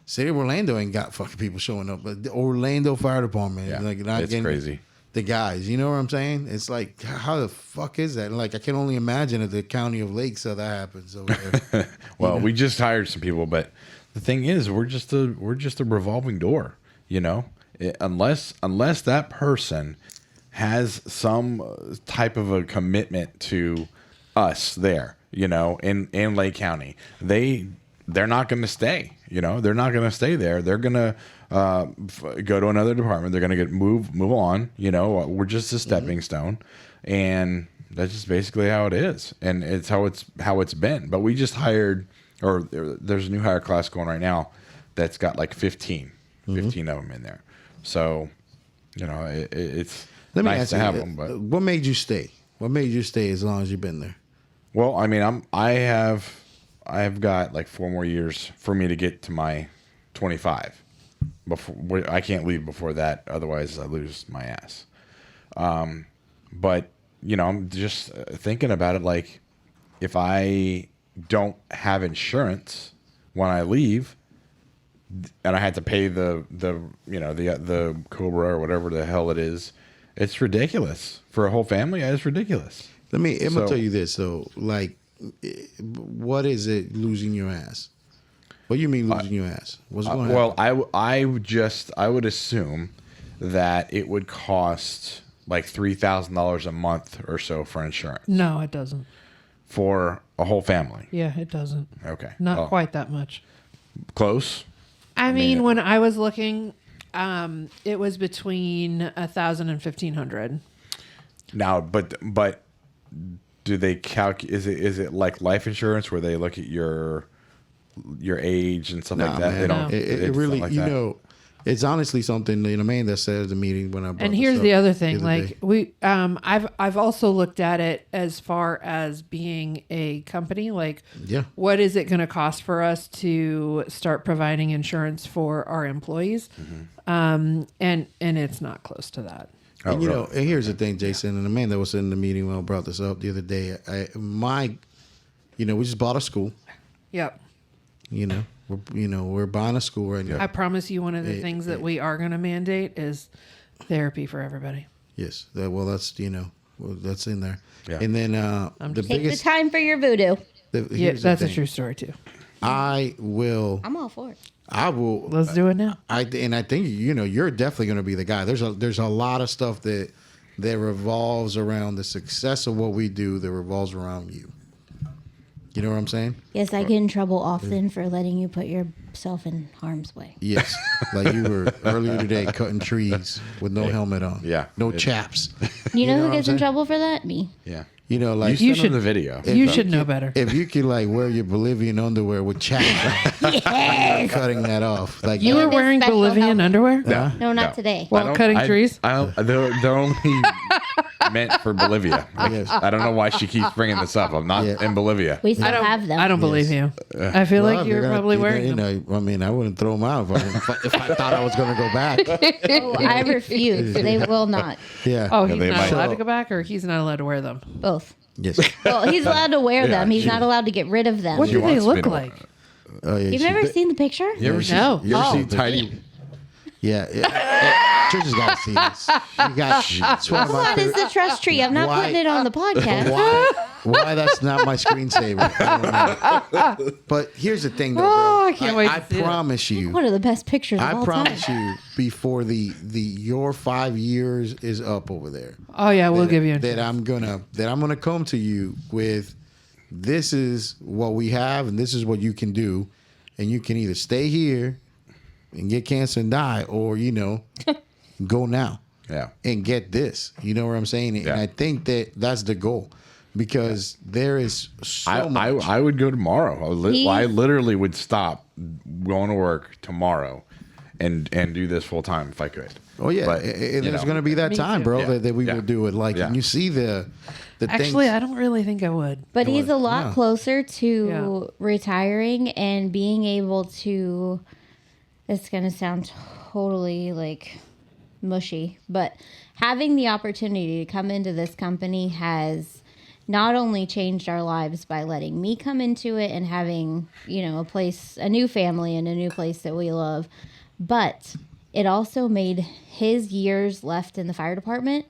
City of Orlando ain't got fucking people showing up. But the Orlando Fire Department, it's crazy. The guys, you know what I'm saying? It's like, how the fuck is that? Like, I can only imagine at the county of Lakes how that happens over there. Well, we just hired some people, but the thing is, we're just a revolving door, unless that person has some type of a commitment to us there, in Lake County, they're not going to stay. They're not going to stay there. They're going to go to another department. They're going to move on. We're just a stepping stone, and that's just basically how it is. And it's how it's been. But we just hired, or there's a new hire class going right now that's got like 15 of them in there. So, it's nice to have them. But what made you stay? What made you stay as long as you've been there? Well, I mean, I've got like 4 more years for me to get to my 25. Before I can't leave before that, otherwise I lose my ass. But I'm just thinking about it. Like, if I don't have insurance when I leave, and I had to pay the Cobra or whatever the hell it is, it's ridiculous for a whole family. It's ridiculous. I'm gonna tell you this though. Like, what is it losing your ass? What do you mean losing your ass? What's going on? Well, I would assume that it would cost like $3,000 a month or so for insurance No, it doesn't. for a whole family. Yeah, it doesn't. Okay, Not quite that much. close. I mean, when I was looking, it was between 1,000 and 1,500. Now, but do they calculate? Is it like life insurance where they look at your age and stuff like that? Man, They don't. It it's really, not like that. It's honestly something Amanda said at the meeting when I brought And this here's up the other thing, day. I've also looked at it as far as being a company. Like, Yeah. what is it going to cost for us to start providing insurance for our employees? And it's not close to that. And and here's the thing, Jason and Amanda was in the meeting when I brought this up the other day. We just bought a school. Yep. We're buying a school right now. I promise you, one of the things that we are going to mandate is therapy for everybody. Yes. That's in there. Yeah. And then the Take biggest. the time for your voodoo. Here's the That's a thing. true story too. I will. I'm all for it. I will. Let's do it now. I think you're definitely going to be the guy. There's a lot of stuff that revolves around the success of what we do. That revolves around you. You know what I'm saying? Yes, I get in trouble often for letting you put yourself in harm's way. Yes, like you were earlier today cutting trees with no helmet on. Yeah. no chaps. You know know who what I'm gets in saying? trouble for that? Me. Yeah. Like You should- sent them the video. You should know better. if you could wear your Bolivian underwear with chaps, on, Yes. cutting that off. Like You were this wearing special Bolivian helmet. underwear? Huh? No, not today. While cutting trees? They're only meant for Bolivia. Yes. I don't know why she keeps bringing this up. I'm not Yeah. in Bolivia. We still have them. I don't believe you. I feel Well, like you're gonna- probably wearing them. I mean, I wouldn't throw them out if I thought I was going to go back. Oh, I refuse. They will not. Yeah. Oh, he's they not might- allowed to go back, or he's not allowed to wear them? Both. Yes. Well, he's allowed to wear them. He's not allowed to get rid of them. What do they wants me look to- like? Oh, yeah. You've never seen the picture? You ever No. see, you ever Oh. see Tidy? Yeah. Church has got to see this. You got. It's one of my What is favorite- the trust tree? I'm not Why- putting it on the podcast. Why that's not my screensaver? I don't know. But here's the thing, though, bro. Oh, I can't wait I to see it. promise you. One of the best pictures of I all promise time. you, before your 5 years is up over there, Oh yeah, we'll give you. that I'm gonna come to you with. This is what we have, and this is what you can do, and you can either stay here and get cancer and die, or go now Yeah. and get this. You know what I'm saying? And Yeah. I think that's the goal, because there is so much. I would go tomorrow. He- I literally would stop going to work tomorrow and do this full time if I could. Oh yeah, But, and you there's know. going to be that Me time, too. bro, Yeah. that we Yeah. will do it. Like, Yeah. and you see the Actually, things. I don't really think I would. But he's a lot Yeah. closer to Yeah. retiring and being able to. It's going to sound totally mushy, but having the opportunity to come into this company has not only changed our lives by letting me come into it and having, a new family and a new place that we love, but it also made his years left in the fire department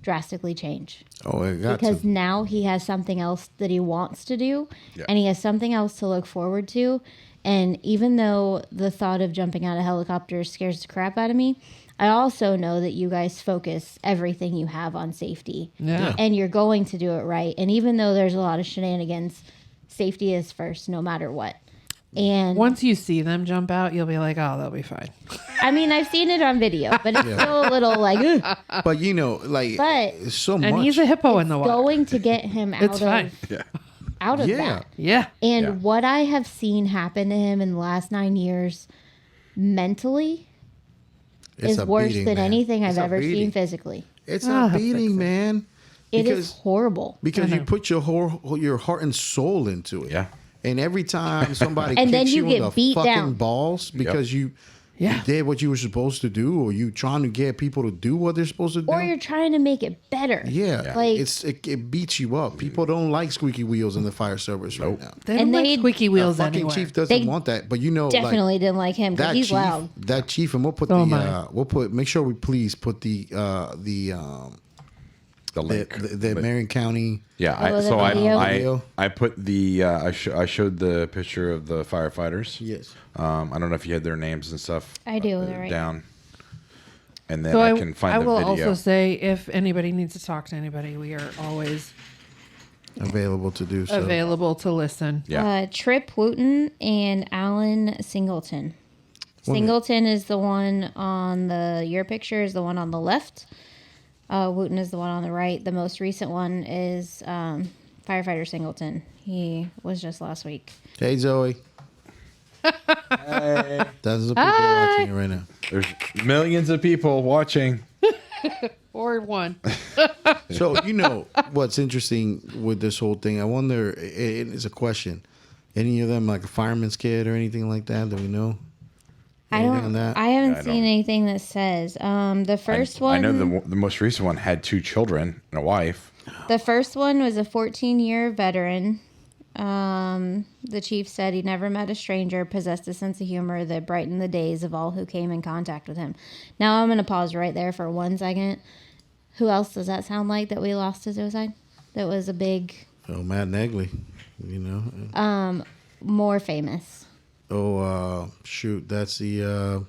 drastically change. Oh, it got Because to. now he has something else that he wants to do, Yeah. and he has something else to look forward to. And even though the thought of jumping out of helicopters scares the crap out of me, I also know that you guys focus everything you have on safety. Yeah. And you're going to do it right. And even though there's a lot of shenanigans, safety is first no matter what. And Once you see them jump out, you'll be like, "Oh, they'll be fine." I mean, I've seen it on video, but it's still a little ugh. But But- so And much. he's a hippo in the water. Going to get him out It's of fine. out of Yeah. that. Yeah. And Yeah. what I have seen happen to him in the last 9 years mentally It's is a worse beating, than man. anything It's I've a ever beating. seen physically. It's Ah, a fix beating, it. man. It is Because horrible. because you put your heart and soul into it. Yeah. And every time somebody And then kicks you you get in the beat fucking down. balls because you Yeah. did what you were supposed to do, or you trying to get people to do what they're supposed to do. Or you're trying to make it better. yeah, Like- it beats you up. People don't like squeaky wheels in the fire service right now. They don't And like they- squeaky wheels Fucking anywhere. chief doesn't They want that, but Definitely didn't like him because that he's chief, loud. that chief, and we'll put So am I. make sure we please put the Link. the Marion County. Yeah, Oh, the I video? I put the I showed the picture of the firefighters. Yes. I don't know if you had their names and stuff. I do, they're right. Down. And then So I can find I the will video. also say, if anybody needs to talk to anybody, we are always Available to do so. available to listen. Yeah. Trip Wooten and Alan Singleton. Singleton is the one on your picture is the one on the left. Wooten is the one on the right. The most recent one is firefighter Singleton. He was just last week. Hey Zoe. Thousands of people watching it right now. There's millions of people watching. Or one. So, you know, what's interesting with this whole thing, I wonder, it's a question. Any of them like a fireman's kid or anything like that we know? I Anything on that? I haven't I seen don't- anything that says. The first I one. know the most recent one had 2 children and a wife. The first one was a 14-year veteran. The chief said he never met a stranger, possessed a sense of humor that brightened the days of all who came in contact with him. Now I'm going to pause right there for 1 second. Who else does that sound like that we lost to suicide? That was a big, Oh, Matt Negley, you know. more famous. Oh, shoot, that's the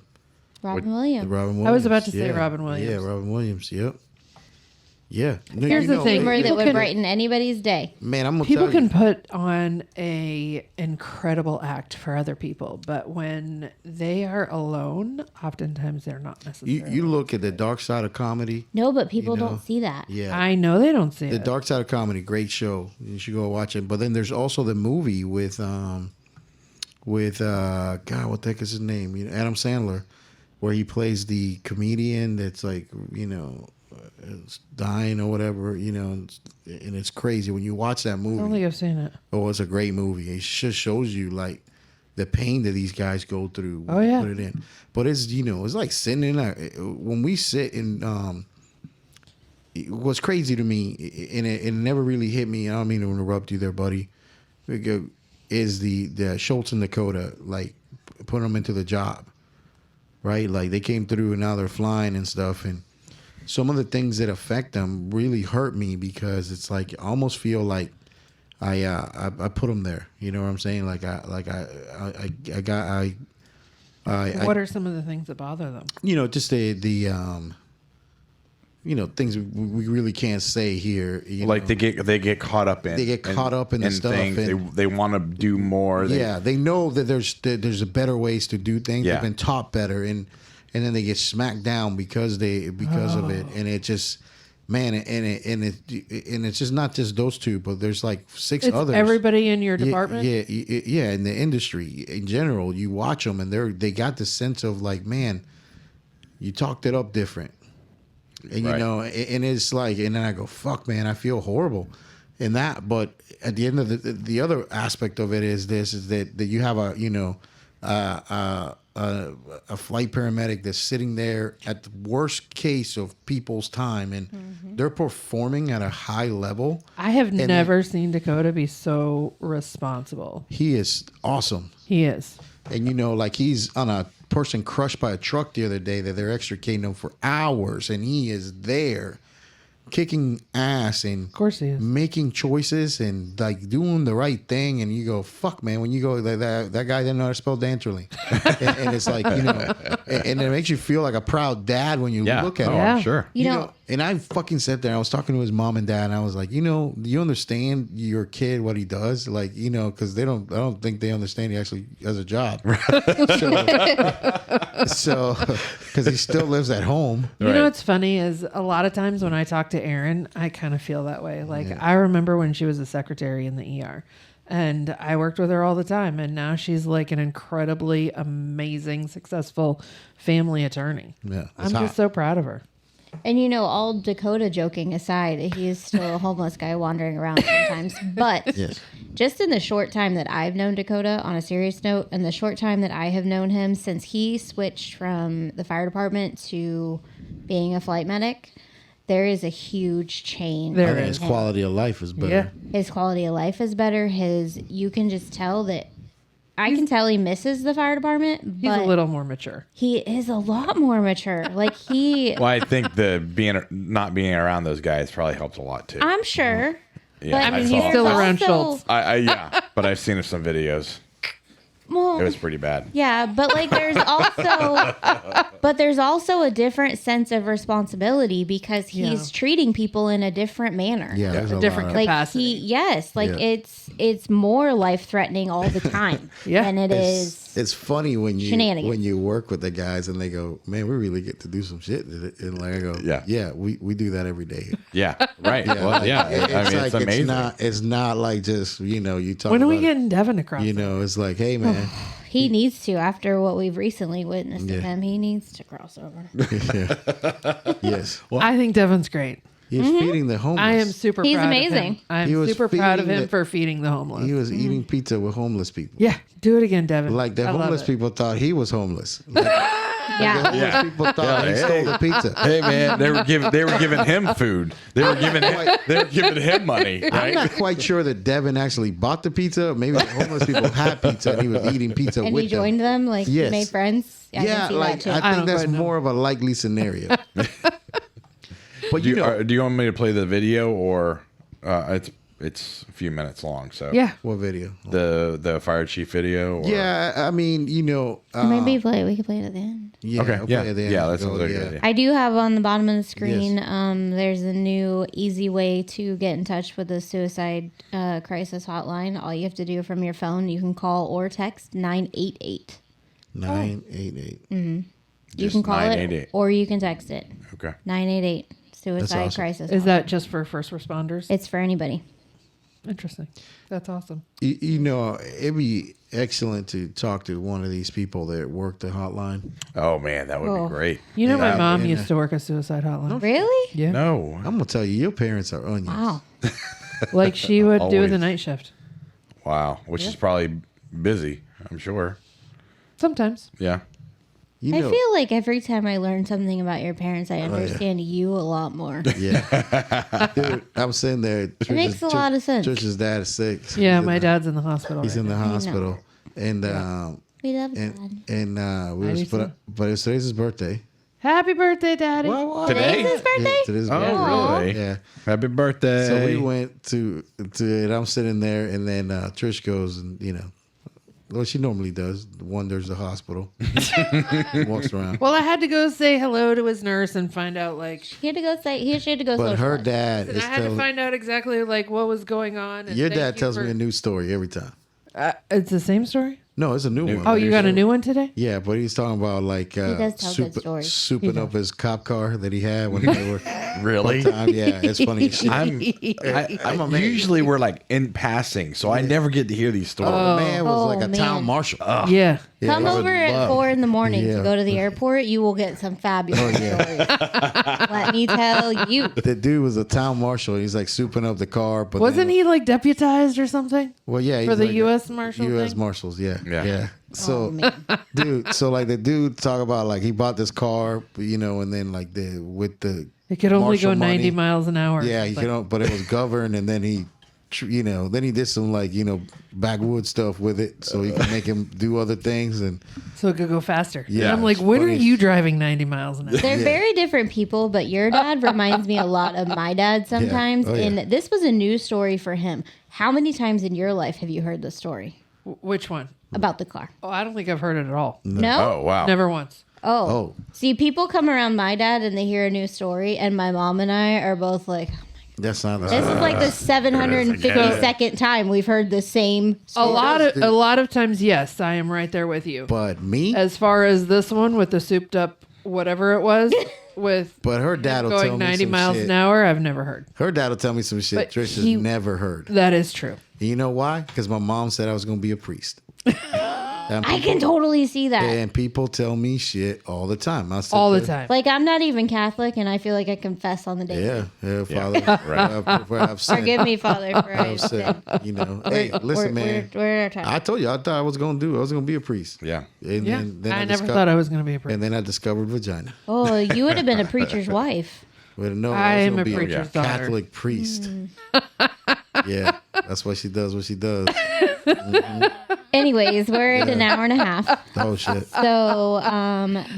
Robin Williams. Robin Williams. I was about to say Robin Williams. Yeah, Robin Williams. Yep. Yeah. No, Here's the thing. Humor that People would can- brighten anybody's day. Man, I'm gonna People tell can you. put on a incredible act for other people, but when they are alone, oftentimes they're not necessarily. You look at the dark side of comedy. No, but people You know, don't see that. Yeah. I know they don't see The it. Dark Side of Comedy, great show. You should go watch it. But then there's also the movie with God, what the heck is his name? You know, Adam Sandler, where he plays the comedian that's like, you know, is dying or whatever, you know, and it's crazy when you watch that I movie. don't think I've seen it. Oh, it's a great movie. It just shows you like the pain that these guys go through. when Oh, they yeah. put it in. But it's, you know, it's like sitting in when we sit in. What's crazy to me, and it never really hit me. I don't mean to interrupt you there, buddy. Is the Schultz and Dakota like put them into the job, right? Like they came through and now they're flying and stuff, and some of the things that affect them really hurt me because it's like I almost feel like I put them there. You know what I'm saying? Like I What are some of the things that bother them? you know, just the you know, things we really can't say here. You Like know. they get caught up in. They get caught up in the stuff things. and- They want to do more. Yeah, they know that there's a better ways to do things. Yeah. They've been taught better, and then they get smacked down because of it, and it just, man, and it's just not just those two, but there's like 6 It's others. everybody in your Yeah, department. yeah, in the industry in general, you watch them and they got the sense of like, man, you talked it up different, and you Right. know, and it's like, and then I go, fuck, man, I feel horrible in that. But at the end of the other aspect of it is that you have a, you know, a flight paramedic that's sitting there at the worst case of people's time, and they're performing at a high level. I have And never seen Dakota be so responsible. He is awesome. He is. And, you know, like he's on a person crushed by a truck the other day that they're extricating him for hours, and he is there kicking ass and Of course he is. making choices and like doing the right thing. And you go, fuck, man, when you go, that guy didn't know how to spell dangerly. and it's like, you know, and it makes you feel like a proud dad when you Yeah. look at Oh, him. Yeah. I'm sure. You know, And I fucking sat there. I was talking to his mom and dad, and I was like, you know, do you understand your kid what he does? Like, you know, because I don't think they understand he actually has a job. so, because he still lives at home. You know Right. what's funny is a lot of times when I talk to Erin, I kind of feel that way. Like I remember when she was a secretary in the ER, and I worked with her all the time, and now she's like an incredibly amazing, successful family attorney. Yeah, I'm it's just hot. so proud of her. and you know, all Dakota joking aside, he is still a homeless guy wandering around sometimes. But Yes. just in the short time that I've known Dakota, on a serious note, and the short time that I have known him since he switched from the fire department to being a flight medic, there is a huge change. There in His him. quality of life is better. Yeah. His quality of life is better. You can just tell that. I can tell he misses the fire department, He's but a little more mature. he is a lot more mature. Like he, Well, I think not being around those guys probably helps a lot too. I'm sure. Yeah, but I mean, saw he's it. still there's around also- Schultz. Yeah, but I've seen some videos. Well, It was pretty bad. yeah, but like there's also a different sense of responsibility because he's Yeah. treating people in a different manner. Yeah, there's A a different lot of, Like capacity. like Yeah. it's more life threatening all the time Yeah. than it is. It's funny when Shenanigans. when you work with the guys and they go, man, we really get to do some shit. And like I go, Yeah. we do that every day. Yeah, right. Well, yeah. I mean, it's amazing. It's not like just, you know, you talk When are we about getting Devin across? it, you know, it's like, hey man, He needs to, after what we've recently witnessed Yeah. of him. He needs to cross over. Yes. I think Devin's great. He's feeding the homeless. I am super He's proud amazing. of him. I'm He was super proud of feeding him the- for feeding the homeless. He was eating pizza with homeless people. Yeah, do it again, Devin. Like the I love homeless it. people thought he was homeless. Like, Yeah. homeless people thought he Yeah, stole hey. the pizza. Hey man, they were giving him food. They were giving him money, I'm right? not quite sure that Devin actually bought the pizza. Maybe the homeless people had pizza and he was eating pizza And with he joined them, like Yes. he made friends. I Yeah, can see like that too. I I think don't that's quite know. more of a likely scenario. But Do you know do you want me to play the video or it's a few minutes long? So Yeah. what video? the fire chief video. Or, Yeah, I mean, you know, Maybe we could play it at the end. yeah, Okay. I'll Yeah. play at the end. Yeah. That sounds Go, like a yeah. good idea. I do have on the bottom of the screen, there's a new easy way to get in touch with the suicide crisis hotline. All you have to do from your phone, you can call or text 988. 988. You Just can call 988. it or you can text it. Okay. 988 suicide awesome. crisis. Is hotline. that just for first responders? It's for anybody. Interesting. That's awesome. You know, it'd be excellent to talk to one of these people that work the hotline. Oh man, that would Oh. be great. You know, my Yeah. mom used to work a suicide hotline. Really? Yeah. No. I'm gonna tell you, your parents are onions. Wow. Like she would do Always. the night shift. Wow. Which is probably busy. I'm sure. Sometimes. Yeah. You I know, feel like every time I learn something about your parents, I understand you a lot more. yeah, dude, I'm sitting there. It makes a lot of sense. Trish's dad is sick. Yeah, He's my in the- dad's in the hospital. He's right in the now. hospital, and We love and God. and we I was do too. but it was today's his birthday. Happy birthday, Daddy. Today? Today's his birthday? Yeah, today's his birthday. Oh, really? Yeah. Happy birthday. So we went to and I'm sitting there, and then Trish goes, and you know, what she normally does, wanders the hospital, walks around. Well, I had to go say hello to his nurse and find out, like, He had to go say, he had to go But her socialize. dad and is I had to telling. find out exactly, like, what was going on. And Your thank dad you tells for- me a new story every time. It's the same story? No, it's a new one. Oh, you got a new one today? Yeah, but he's talking about like does tell good stories. souping up his cop car that he had when they were Really? one time. Yeah, it's funny. as shit. I'm usually we're like in passing, so I never get to hear these stories. The man was Oh, like a man. town marshal. Yeah. Yeah, Come I would over at love- 4 in the morning Yeah. to go to the airport. You will get some fabulous stories. Let me tell you. The dude was a town marshal. He's like souping up the car. But Wasn't then, he, like, deputized or something? Well, yeah, he's for the like U.S. Marshal U.S. thing? Marshals. Yeah, Yeah. yeah. So, Oh, man. dude, so like the dude talk about like he bought this car, you know, and then like with the It could only Marshal go 90 money. miles an hour. Yeah, he Like, could, but it was governed, and then he, then he did some like backwood stuff with it, so he could make him do other things, and so it could go faster. Yeah, And I'm like, it's when funny. are you driving 90 miles an hour? They're Yeah. very different people, but your dad reminds me a lot of my dad sometimes. Oh, yeah. And this was a news story for him. How many times in your life have you heard this story Which one? about the car? Oh, I don't think I've heard it at all. No? Oh wow. Never once. Oh. Oh. See, people come around my dad and they hear a new story, and my mom and I are both like, that's not. this is like the 752nd time we've heard the same A story. lot of times, yes, I am right there with you. But me, As far as this one with the souped up whatever it was with but her dad will tell going me 90 some miles shit. an hour, I've never heard. Her dad will tell me some shit But Trish he- has never heard. That is true. And you know why? Because my mom said I was going to be a priest. And I can totally see that. And people tell me shit all the time. I sit All the there- time. Like, I'm not even Catholic, and I feel like I confess on the daily. Yeah, Father. For I've sinned. Forgive me, Father, for I I've sinned. You know, hey, listen, man. We're at our time. I told you, I thought I was going to do. I was going to be a priest. Yeah. And Yeah. then I never disco- thought I was going to be a priest. And then I discovered vagina. Oh, you would have been a preacher's wife. But no, I was am gonna a be preacher's daughter. Catholic priest. Yeah, that's why she does what she does. Anyways, we're at an hour and a half. Oh shit. So,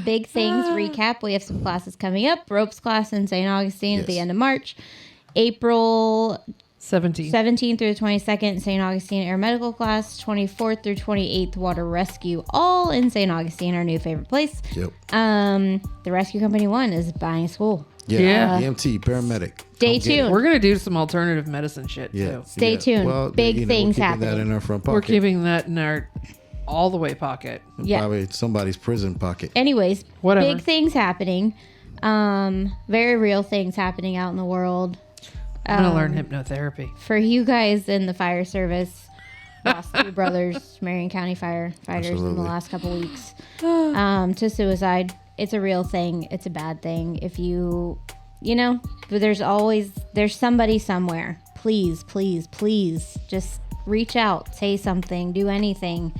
big things recap. We have some classes coming up. Ropes class in St. Augustine at the Yes. end of March. April 17. 17th through the 22nd, St. Augustine Air Medical class. 24th through 28th, Water Rescue, all in St. Augustine, our new favorite place. Yep. The Rescue Company 1 is buying a school. Yeah. Yeah. EMT, paramedic. Stay Come get it. tuned. We're going to do some alternative medicine shit, Yeah. too. Stay Yeah. tuned. Well, Big we're things keeping happening. that in our front pocket. We're keeping that in our all the way pocket. Yeah. Probably somebody's prison pocket. Anyways, Whatever. big things happening. Very real things happening out in the world. I'm going to learn hypnotherapy. For you guys in the fire service, lost 2 brothers, Marion County firefighters, in the Absolutely. last couple weeks to suicide. It's a real thing. It's a bad thing. If but there's somebody somewhere. Please, please, please, just reach out, say something, do anything.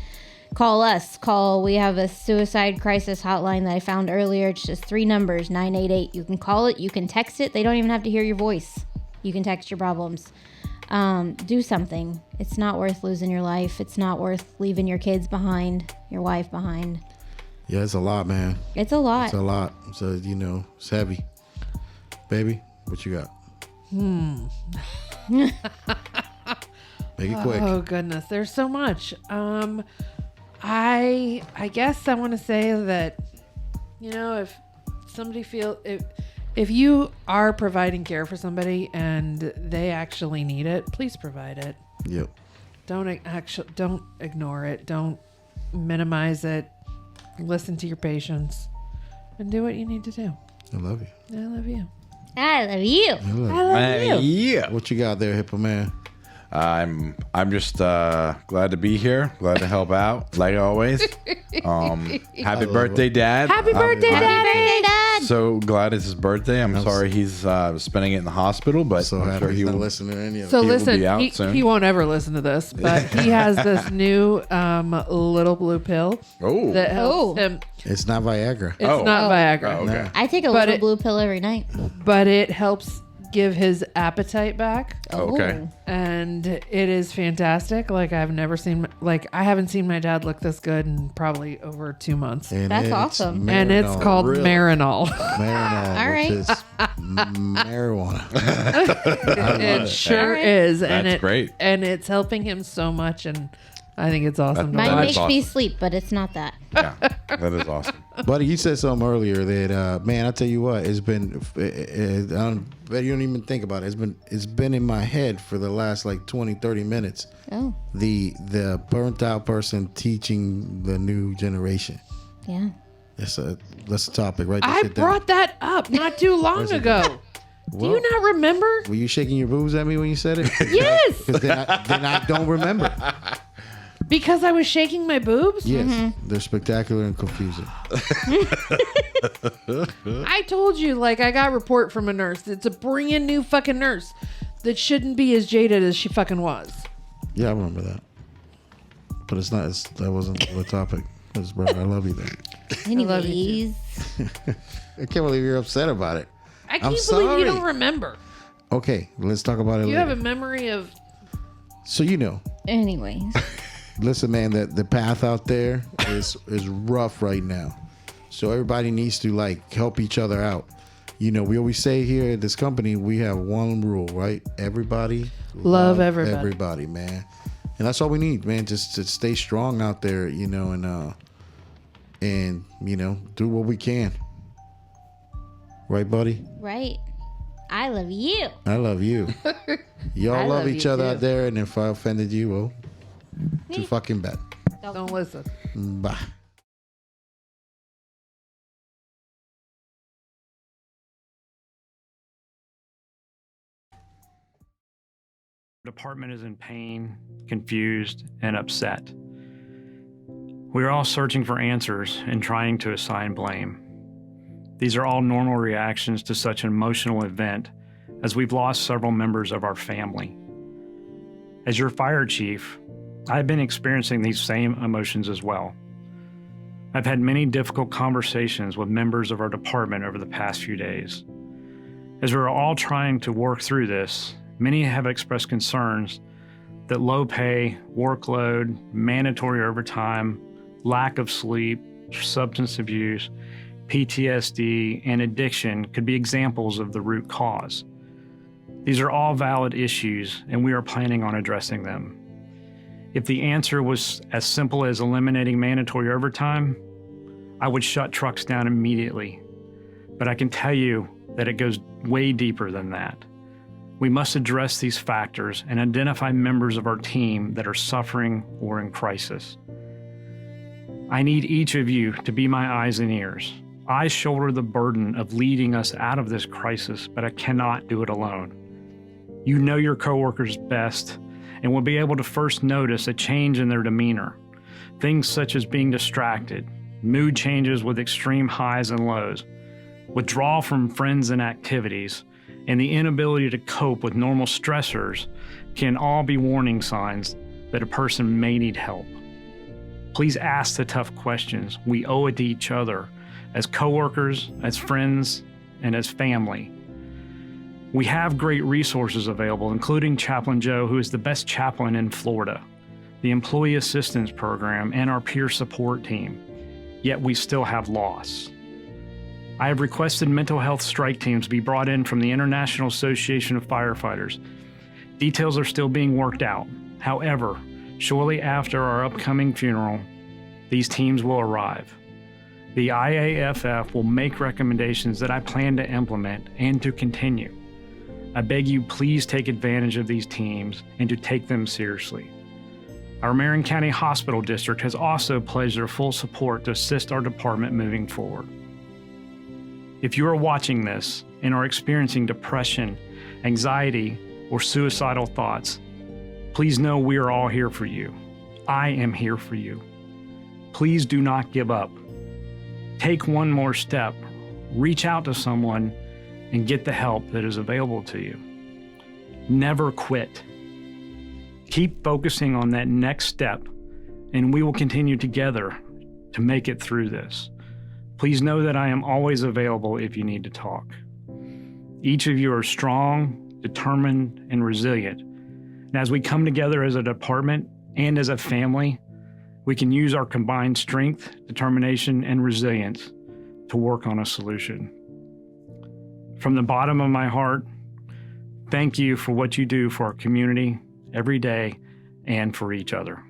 Call us. We have a suicide crisis hotline that I found earlier. It's just 3 numbers, 988. You can call it. You can text it. They don't even have to hear your voice. You can text your problems. Do something. It's not worth losing your life. It's not worth leaving your kids behind, your wife behind. Yeah, it's a lot, man. It's a lot. It's a lot. So, it's heavy. Baby, what you got? Make it quick. Oh goodness, there's so much. I guess I want to say that, if somebody if you are providing care for somebody and they actually need it, please provide it. Yep. Don't ignore it. Don't minimize it. Listen to your patients and do what you need to do. I love you. I love you. I love you. I love you. Yeah. What you got there, Hippo man? I'm just glad to be here. Glad to help out, like always. Happy birthday, Dad. Happy birthday, Happy Daddy. birthday, Dad. So glad it's his birthday. I'm sorry he's spending it in the hospital, but So I'm happy sure he's he not will. listening to any of So it. He will listen, be out soon. he won't ever listen to this, but he has this new little blue pill Oh, that helps Oh. him. It's not Viagra. It's Oh. not Viagra, Oh, okay. I take a But little blue pill every night. but it helps give his appetite back. Okay. Oh. And it is fantastic. Like I haven't seen my dad look this good in probably over 2 months. And That's it's awesome. And it's Marinol, called real Marinol. Marinol, All right. which is marijuana. It sure All right. is. And That's great. And it's helping him so much. And I think it's awesome. That- to Mine watch. makes awesome. me sleep, but it's not that. Yeah, that is awesome. Buddy, you said something earlier that, man, I tell you what, it's been, I bet you don't even think about it. It's been in my head for the last like 20, 30 minutes. Oh, The burnt out person teaching the new generation. yeah. That's a topic, right? I brought that up not too long ago. Do you not remember? Were you shaking your boobs at me when you said it? Yes, Because then I don't remember. because I was shaking my boobs. Yes, they're spectacular and confusing. I told you, like, I got a report from a nurse. It's a brand new fucking nurse that shouldn't be as jaded as she fucking was. Yeah, I remember that. But it's not. That wasn't the topic. It's, bro, I love you then. love you Anyways, I can't believe you're upset about it. I I'm can't believe sorry. you don't remember. Okay, let's talk about it You later. have a memory of. So anyways. listen, man, that the path out there is rough right now. So everybody needs to like help each other out. We always say here at this company, we have one rule, right? Everybody Love everybody. everybody, man. And that's all we need, man. Just to stay strong out there, and do what we can. Right, buddy? Right. I love you. I love you. Y'all I love love each you other too. out there, and if I offended you, well, too fucking bad. Don't listen. Bye. Department is in pain, confused, and upset. We are all searching for answers and trying to assign blame. These are all normal reactions to such an emotional event, as we've lost several members of our family. As your fire chief, I've been experiencing these same emotions as well. I've had many difficult conversations with members of our department over the past few days. As we're all trying to work through this, many have expressed concerns that low pay, workload, mandatory overtime, lack of sleep, substance abuse, PTSD, and addiction could be examples of the root cause. These are all valid issues, and we are planning on addressing them. If the answer was as simple as eliminating mandatory overtime, I would shut trucks down immediately. But I can tell you that it goes way deeper than that. We must address these factors and identify members of our team that are suffering or in crisis. I need each of you to be my eyes and ears. I shoulder the burden of leading us out of this crisis, but I cannot do it alone. You know your coworkers best, and will be able to first notice a change in their demeanor. Things such as being distracted, mood changes with extreme highs and lows, withdrawal from friends and activities, and the inability to cope with normal stressors can all be warning signs that a person may need help. Please ask the tough questions. We owe it to each other as coworkers, as friends, and as family. We have great resources available, including Chaplain Joe, who is the best chaplain in Florida, the Employee Assistance Program, and our peer support team. Yet we still have loss. I have requested mental health strike teams be brought in from the International Association of Firefighters. Details are still being worked out. However, shortly after our upcoming funeral, these teams will arrive. The IAFF will make recommendations that I plan to implement and to continue. I beg you, please take advantage of these teams and to take them seriously. Our Marion County Hospital District has also pledged their full support to assist our department moving forward. If you are watching this and are experiencing depression, anxiety, or suicidal thoughts, please know we are all here for you. I am here for you. Please do not give up. Take one more step, reach out to someone, and get the help that is available to you. Never quit. Keep focusing on that next step, and we will continue together to make it through this. Please know that I am always available if you need to talk. Each of you are strong, determined, and resilient. And as we come together as a department and as a family, we can use our combined strength, determination, and resilience to work on a solution. From the bottom of my heart, thank you for what you do for our community every day and for each other.